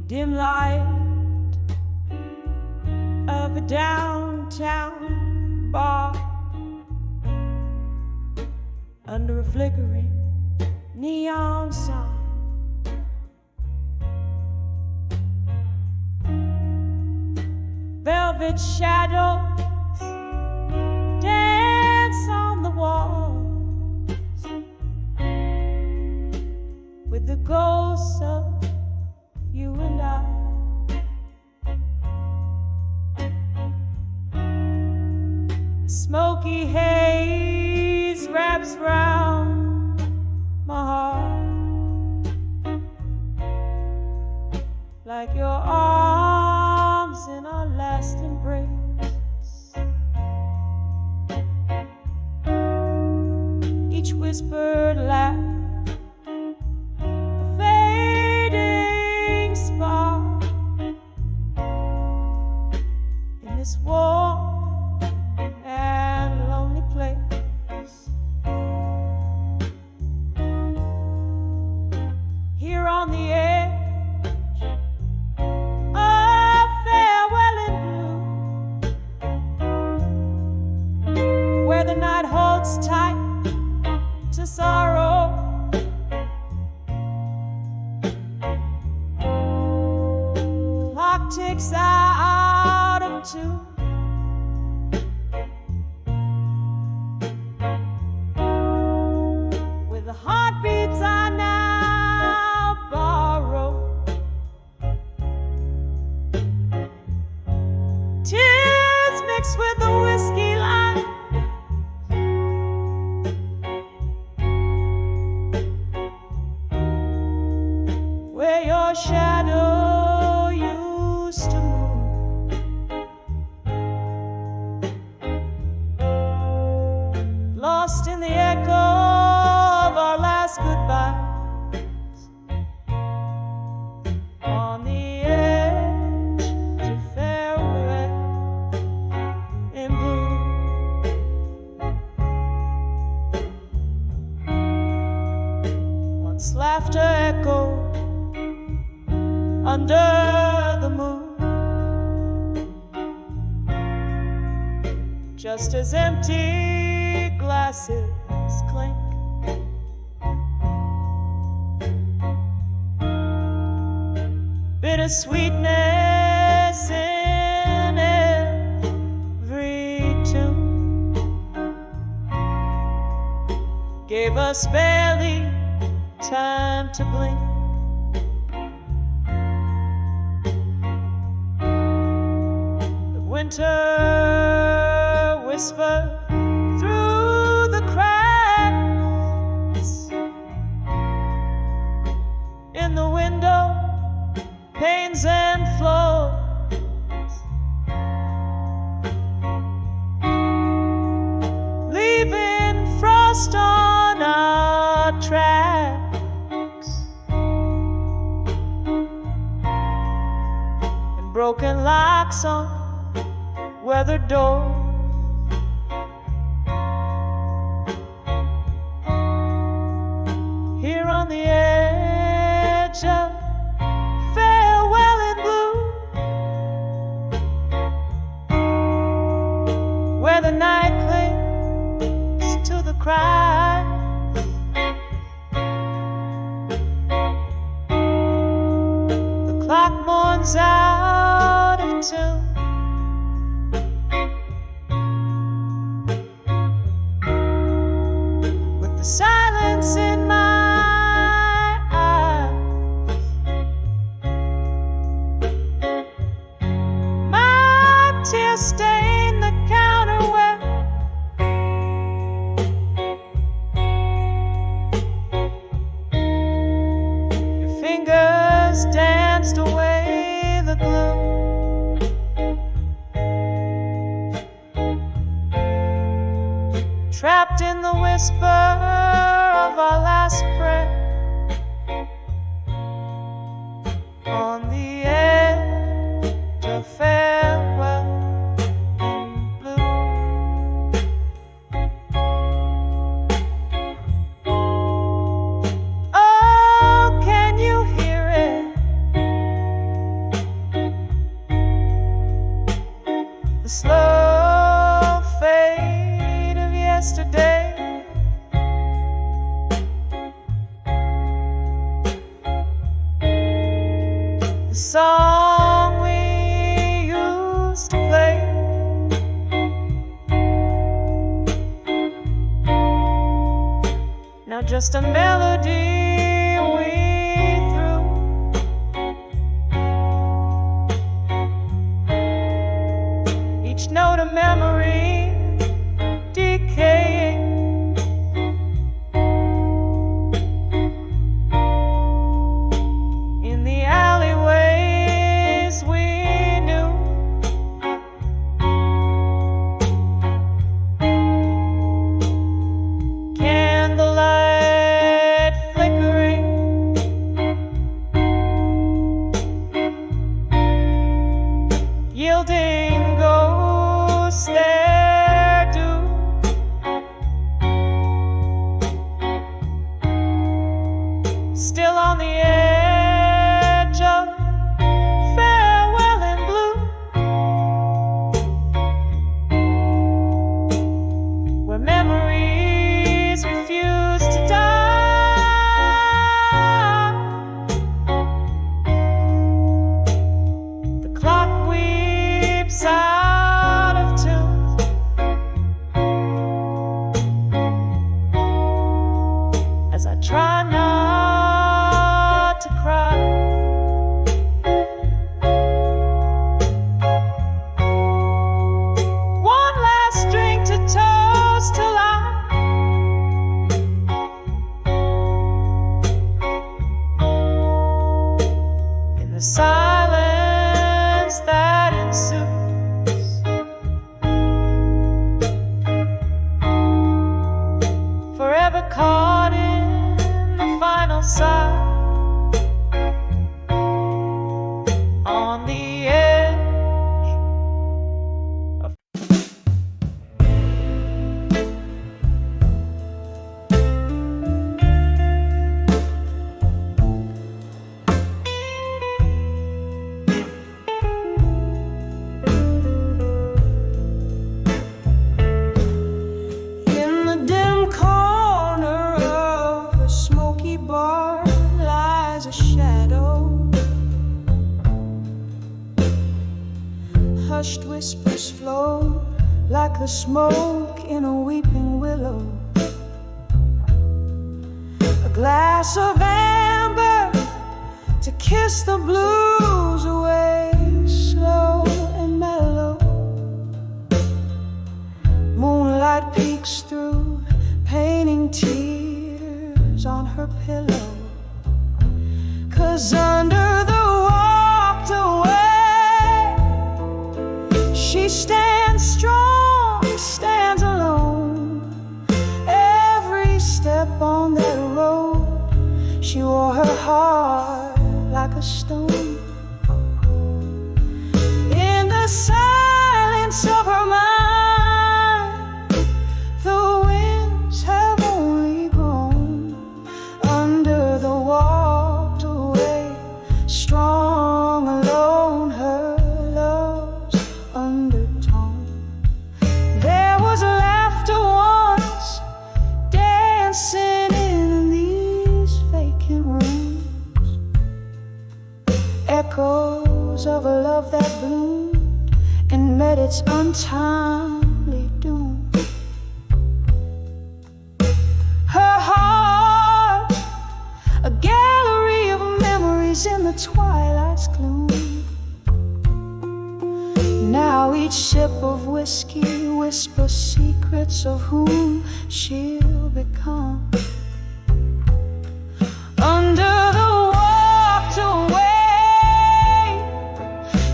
Dim light of a downtown bar, under a flickering neon sign, velvet shadows dance on the walls with the ghosts of you and I. Smoky haze wraps round my heart, like your arms in our last embrace. Each whispered laugh, this warm and lonely place. Here on the edge of farewell in blue, where the night holds tight to sorrow, clock ticks out of two. With the heartbeats I now borrow, tears mixed with the whiskey line, where your shadow used to move, lost in the echo of our last goodbyes, on the edge to farewell in blue. Once laughter echoed under the moon, just as empty glasses clink. Bittersweetness in every tune gave us barely time to blink. The winter whispered through the cracks in the and flows, leaving frost on our tracks and broken locks on weathered doors. Here on the edge of farewell in blue, where the night clings to the cries, the clock mourns out of tune. With the silence in my tears stain the counterware. Your fingers danced away the gloom. Trapped in the whisper of our last prayer on the edge of farewell. The slow fade of yesterday, the song we used to play, now just a melody we threw. Each note a memory decaying, in the alleyways we knew. Candlelight flickering, yielding ghosts their due. Still on the edge of farewell in blue, where memories refuse to die. The clock weeps out of tune as I try not to cry. One last drink to toast to life, in the silence that ensues. Forever caught in the final sigh on the edge of in the dim corner of a smoky bar lies a shadow. Hushed whispers flow like the smoke in a weeping willow. A glass of amber to kiss the blues away, slow and mellow. Moonlight peeks through, painting tears on her pillow. 'Cause under the walked away She stands strong, stands alone. Every step on that road, she wore her heart like a stone. In the silence of her mind, the winds have only grown. Under the walked away, strong alone, her love's undertone. There was laughter once, dancing in these vacant rooms, echoes of a love that bloomed and met its untimely doom. Her heart, a gallery of memories in the twilight's gloom. Now each sip of whiskey whispers secrets of whom she'll become. Under the walked away,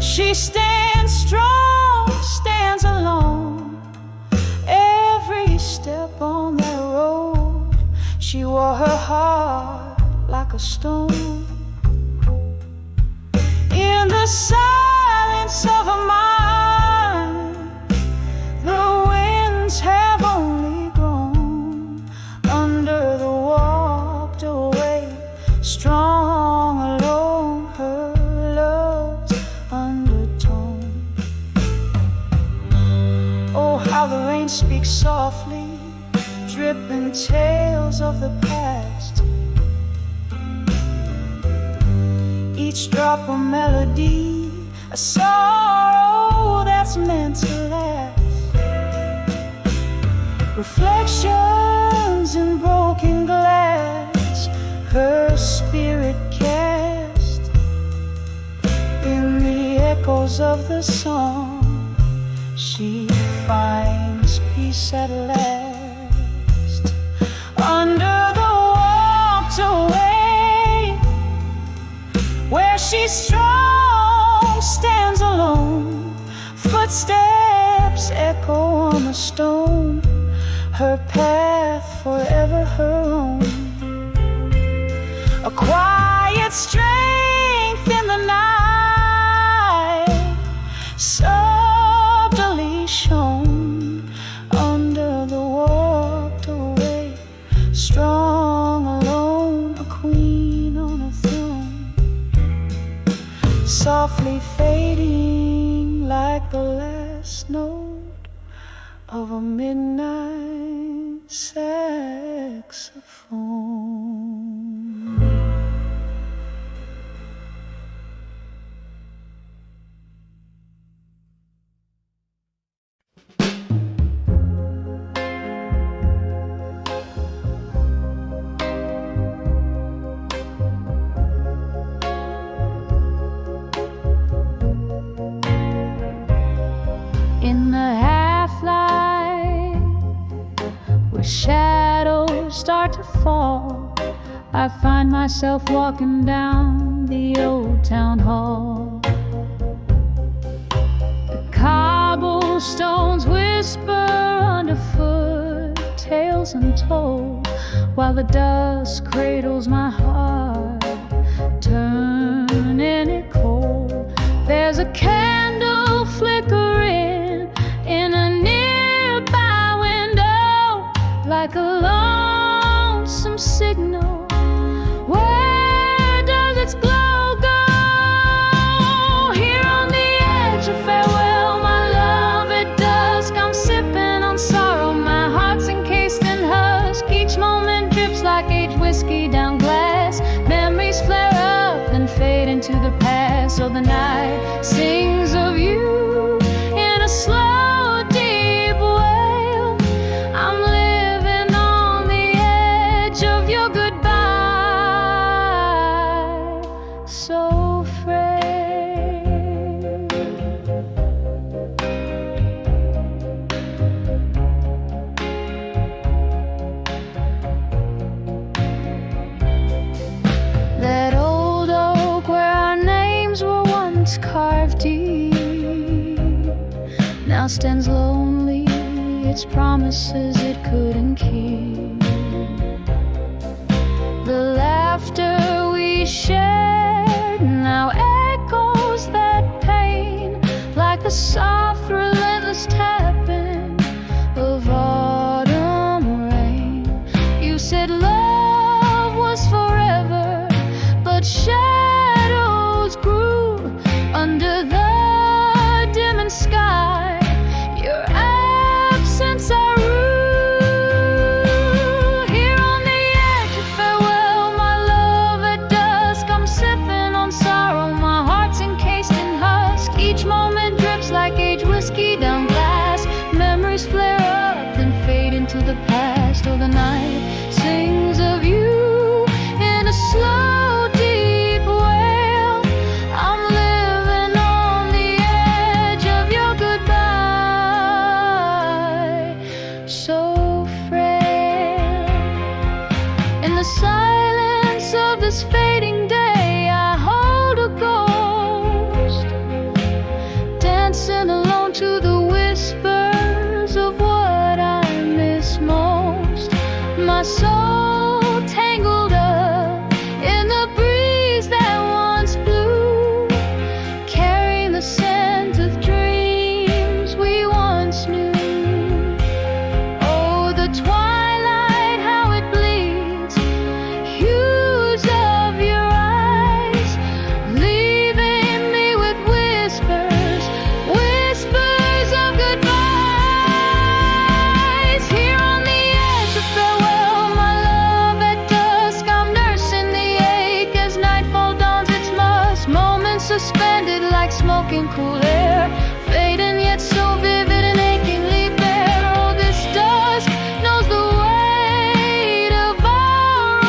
she stands strong, stands alone. Every step on that road, she wore her heart like a stone. In the silence of her mind, the winds have only grown. Under the walked away, strong alone, her love's undertone. Oh, how the rain speaks softly, dripping tales of the past. Each drop a melody, a sorrow that's meant to last. Reflections in broken glass, her spirit cast in the echoes of the song. She finds peace at last. Under the walked away, where she's strong, stands alone. Footsteps echo on the stone, her path forever her own. A quiet strength in the night, subtly shown. Under the walked away, strong alone, a queen on a throne, softly fading like the last note of a midnight saxophone. In the half-light, where shadows start to fall, I find myself walking down the old town hall. The cobblestones whisper underfoot, tales untold, while the dust cradles my heart, turning it cold. There's a candle flickering in a nearby window, like a lonesome signal. Where does its glow go? Here on the edge of farewell, my love, at dusk I'm sipping on sorrow. My heart's encased in husk. Each moment drips like aged whiskey down glass. Memories flare up and fade into the past. So the night sings of you in a slow, deep wail. I'm living on the edge of your goodbye, so frail. That old oak where our names were once carved deep stands lonely, its promises it couldn't keep. The laughter we shared now echoes that pain, like the soft, relentless tapping of autumn rain. You said love was forever, but shadows grew under the dimming sky. Your absence I rue. Here on the edge of farewell, my love at dusk, I'm sipping on sorrow, my heart's encased in husk. Each moment drips like aged whiskey down glass. Memories flare up, then fade into the past. Oh, the night sings of you in a slow, deep wail. I'm living on the edge of your goodbye, so frail. In the silence of this fading day, I hold a ghost, dancing alone to the whispers of what I miss most. My soul tangled up in the breeze that once blew, carrying the scent of dreams we once knew. Oh, the twilight, how it bleeds, hues of your eyes, leaving me with whispers, whispers of goodbyes. Here on the edge of farewell, my love at dusk, I'm nursing the ache as nightfall dawns its musk. Moments suspended like smoke in cool air, fading yet so vivid and achingly bare. Oh, this dusk knows the weight of our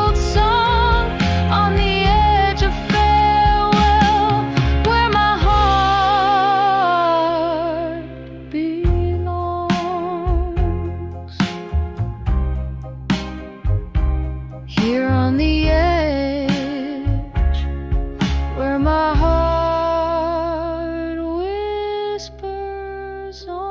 old song. On the edge of farewell, where my heart belongs. Here on the edge, where my heart whispers on.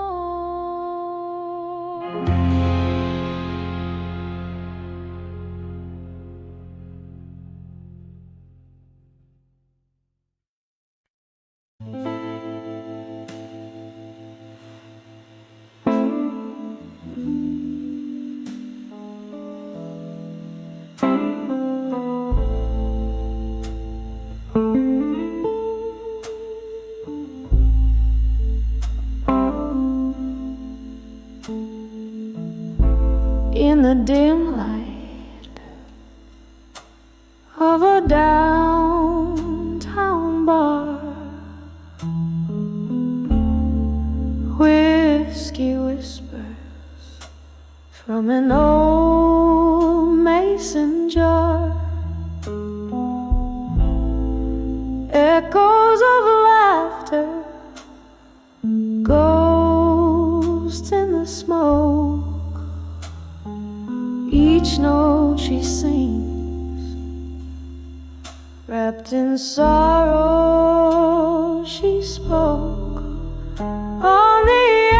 In the dim light of a downtown bar, whiskey whispers from an old mason jar, echoes of laughter, ghosts in the smoke. Each note she sings, wrapped in sorrow, she spoke on the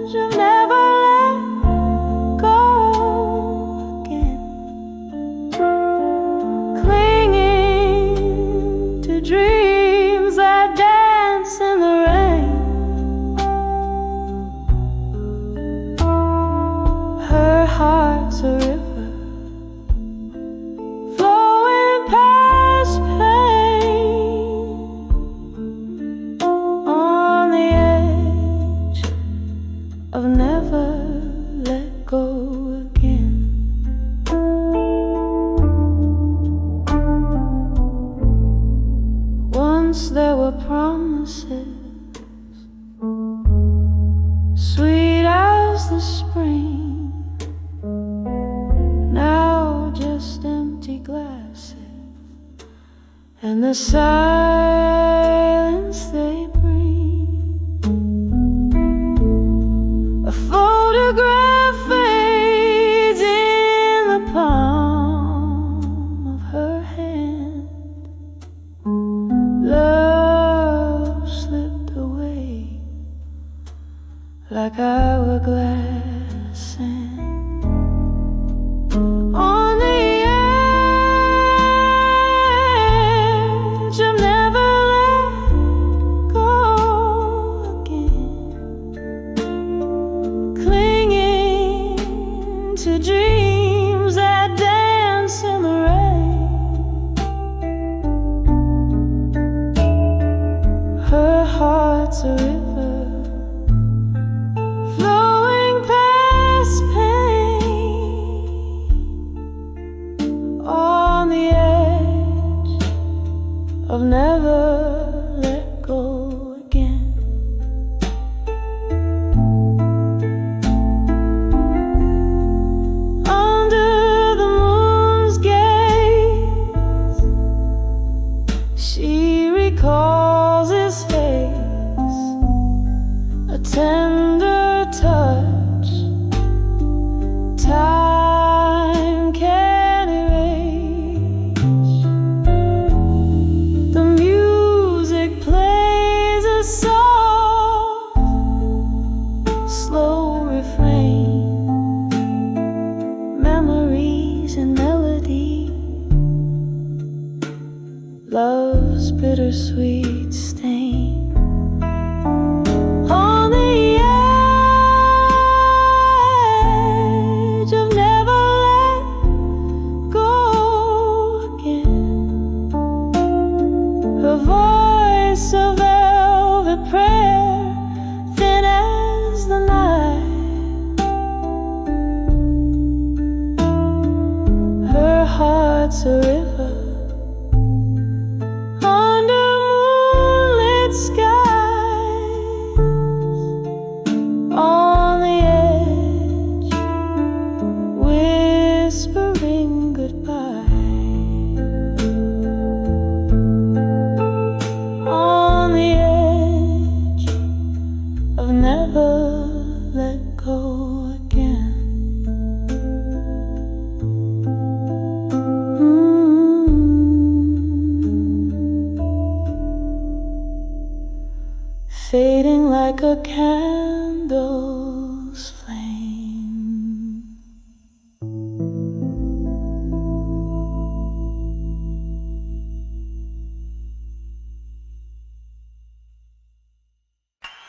edge of never let go again, clinging to dreams that dance in the rain. Her heart's a river flowing past pain, on the edge of never let go again. Once there were promises, sweet as the spring. Now just empty glasses and the silence they bring. A photograph fades in the palm of her hand. Love like hourglass and on the edge of never let go again, clinging to dreams that dance in the rain. Her heart's a river flowing past pain, on the edge of never let go again. Under the moon's gaze, she recalls his face, a tender touch time can erase. The music plays a soft, slow refrain, memories and melody, love's bittersweet stain. On the edge of never let go again, her voice a velvet prayer, thin as the night. Her heart's a river under moonlit skies, on the edge, whispering goodbye. On the edge of never let go again. Fading like a candle's flame.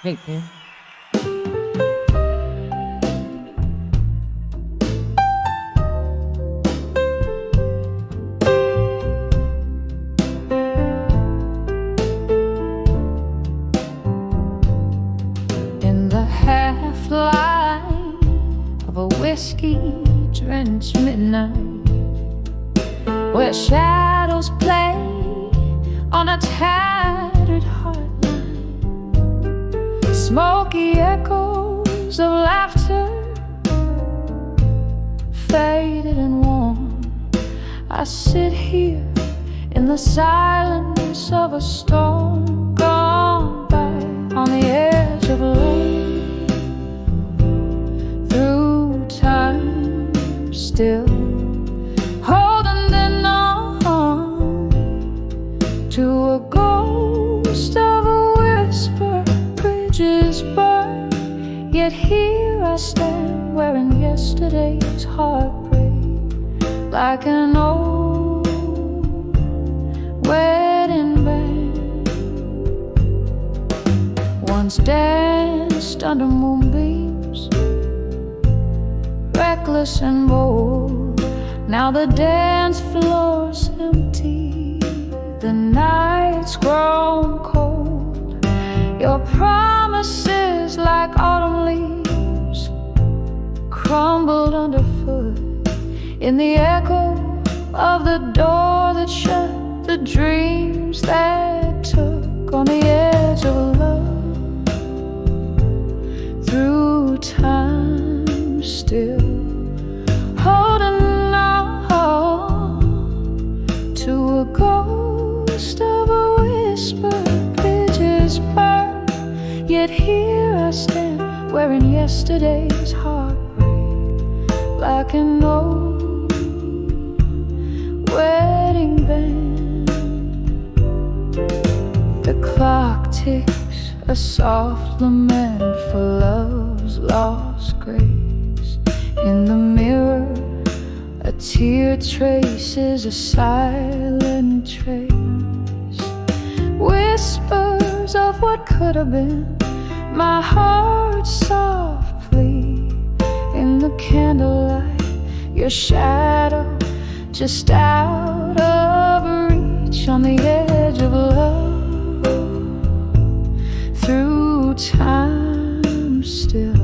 Hey, man. In the half-light of a whiskey-drenched midnight, where shadows play on a tattered heartline, smoky echoes of laughter faded and warm. I sit here in the silence of a storm gone by, on the edge of love, through time still, holding on to a ghost of a whisper. Bridges burn, yet here I stand, wearing yesterday's heartbreak, like an old wedding band. Once danced under moonbeams, reckless and bold. Now the dance floor's empty, the night's grown cold. Your promises, like autumn leaves, crumbled underfoot in the echo of the door that shut, the dreams that took, on the edge of love, through time still, holding on to a ghost of a whisper. Bridges burn, yet here I stand, wearing yesterday's heartbreak, like an old wedding band. The clock ticks, a soft lament for love's love's lost grace. In the mirror, a tear traces a silent trace. Whispers of what could have been, my heart's soft plea. In the candlelight, your shadow just out of reach. On the edge of love, through time still,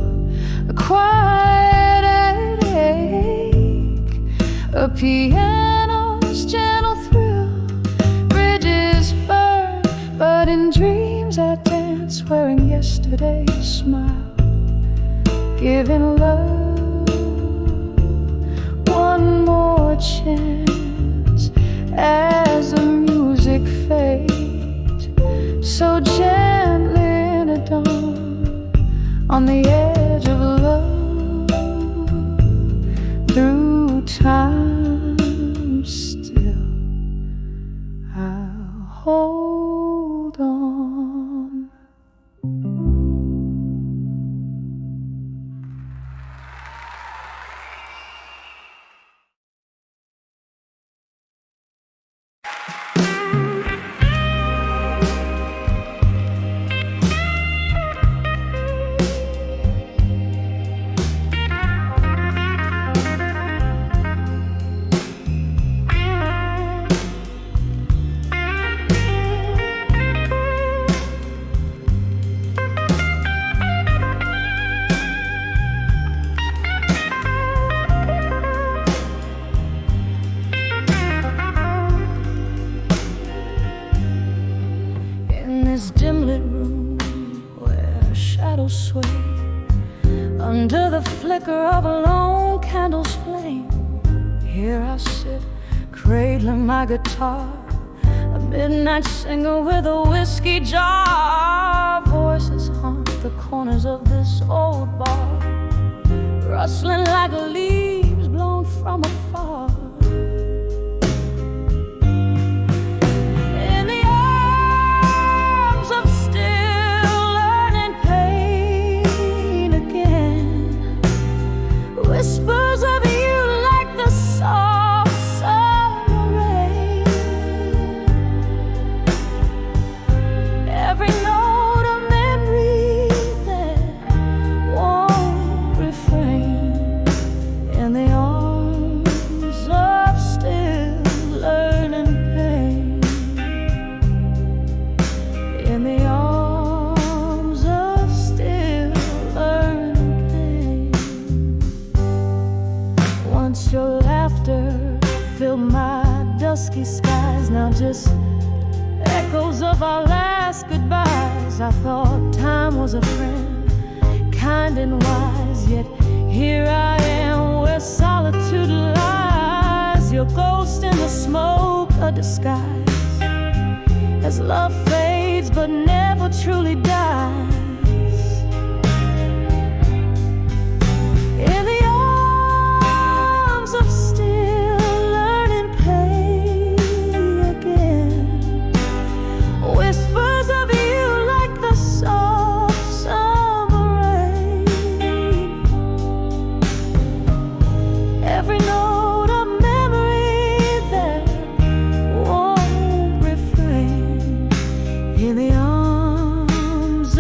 a quiet headache, a piano's gentle thrill. Bridges burn, but in dreams I dance, wearing yesterday's smile, giving love one more chance. As the music fades so gently in a dawn, on the edge of love, through time still, I'll hold on. Sway under the flicker of a lone candle's flame. Here I sit, cradling my guitar, a midnight singer with a whiskey jar. Voices haunt the corners of this old bar, rustling like leaves blown from afar. Whispers of you like the soft summer rain. Every note a memory that won't refrain. In the arms of still learning pain. In the arms of still learning pain. Once your laughter filled my dusky skies, now just echoes of our last goodbyes. I thought time was a friend, kind and wise, yet here I am where solitude lies. Your ghost in the smoke, a disguise, as love fades but never truly dies. In the arms of still learning pain again. Whispers of you like the soft summer rain. Every note a memory that won't refrain. In the arms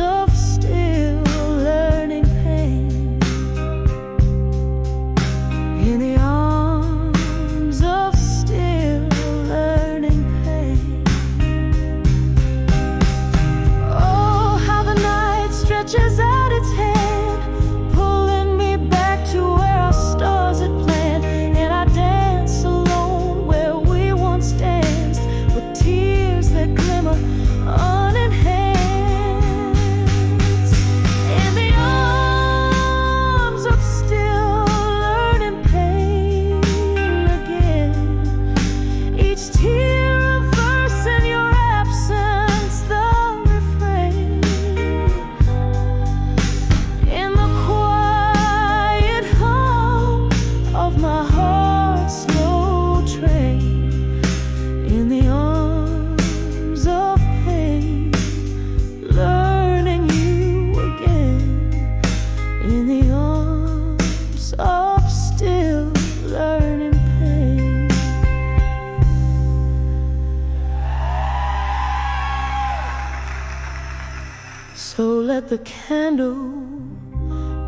So let the candle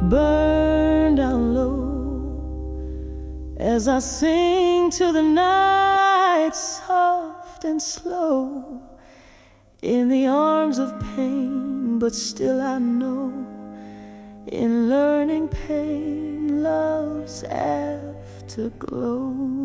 burn down low as I sing to the night, soft and slow, in the arms of pain. But still I know, in learning pain, love's afterglow.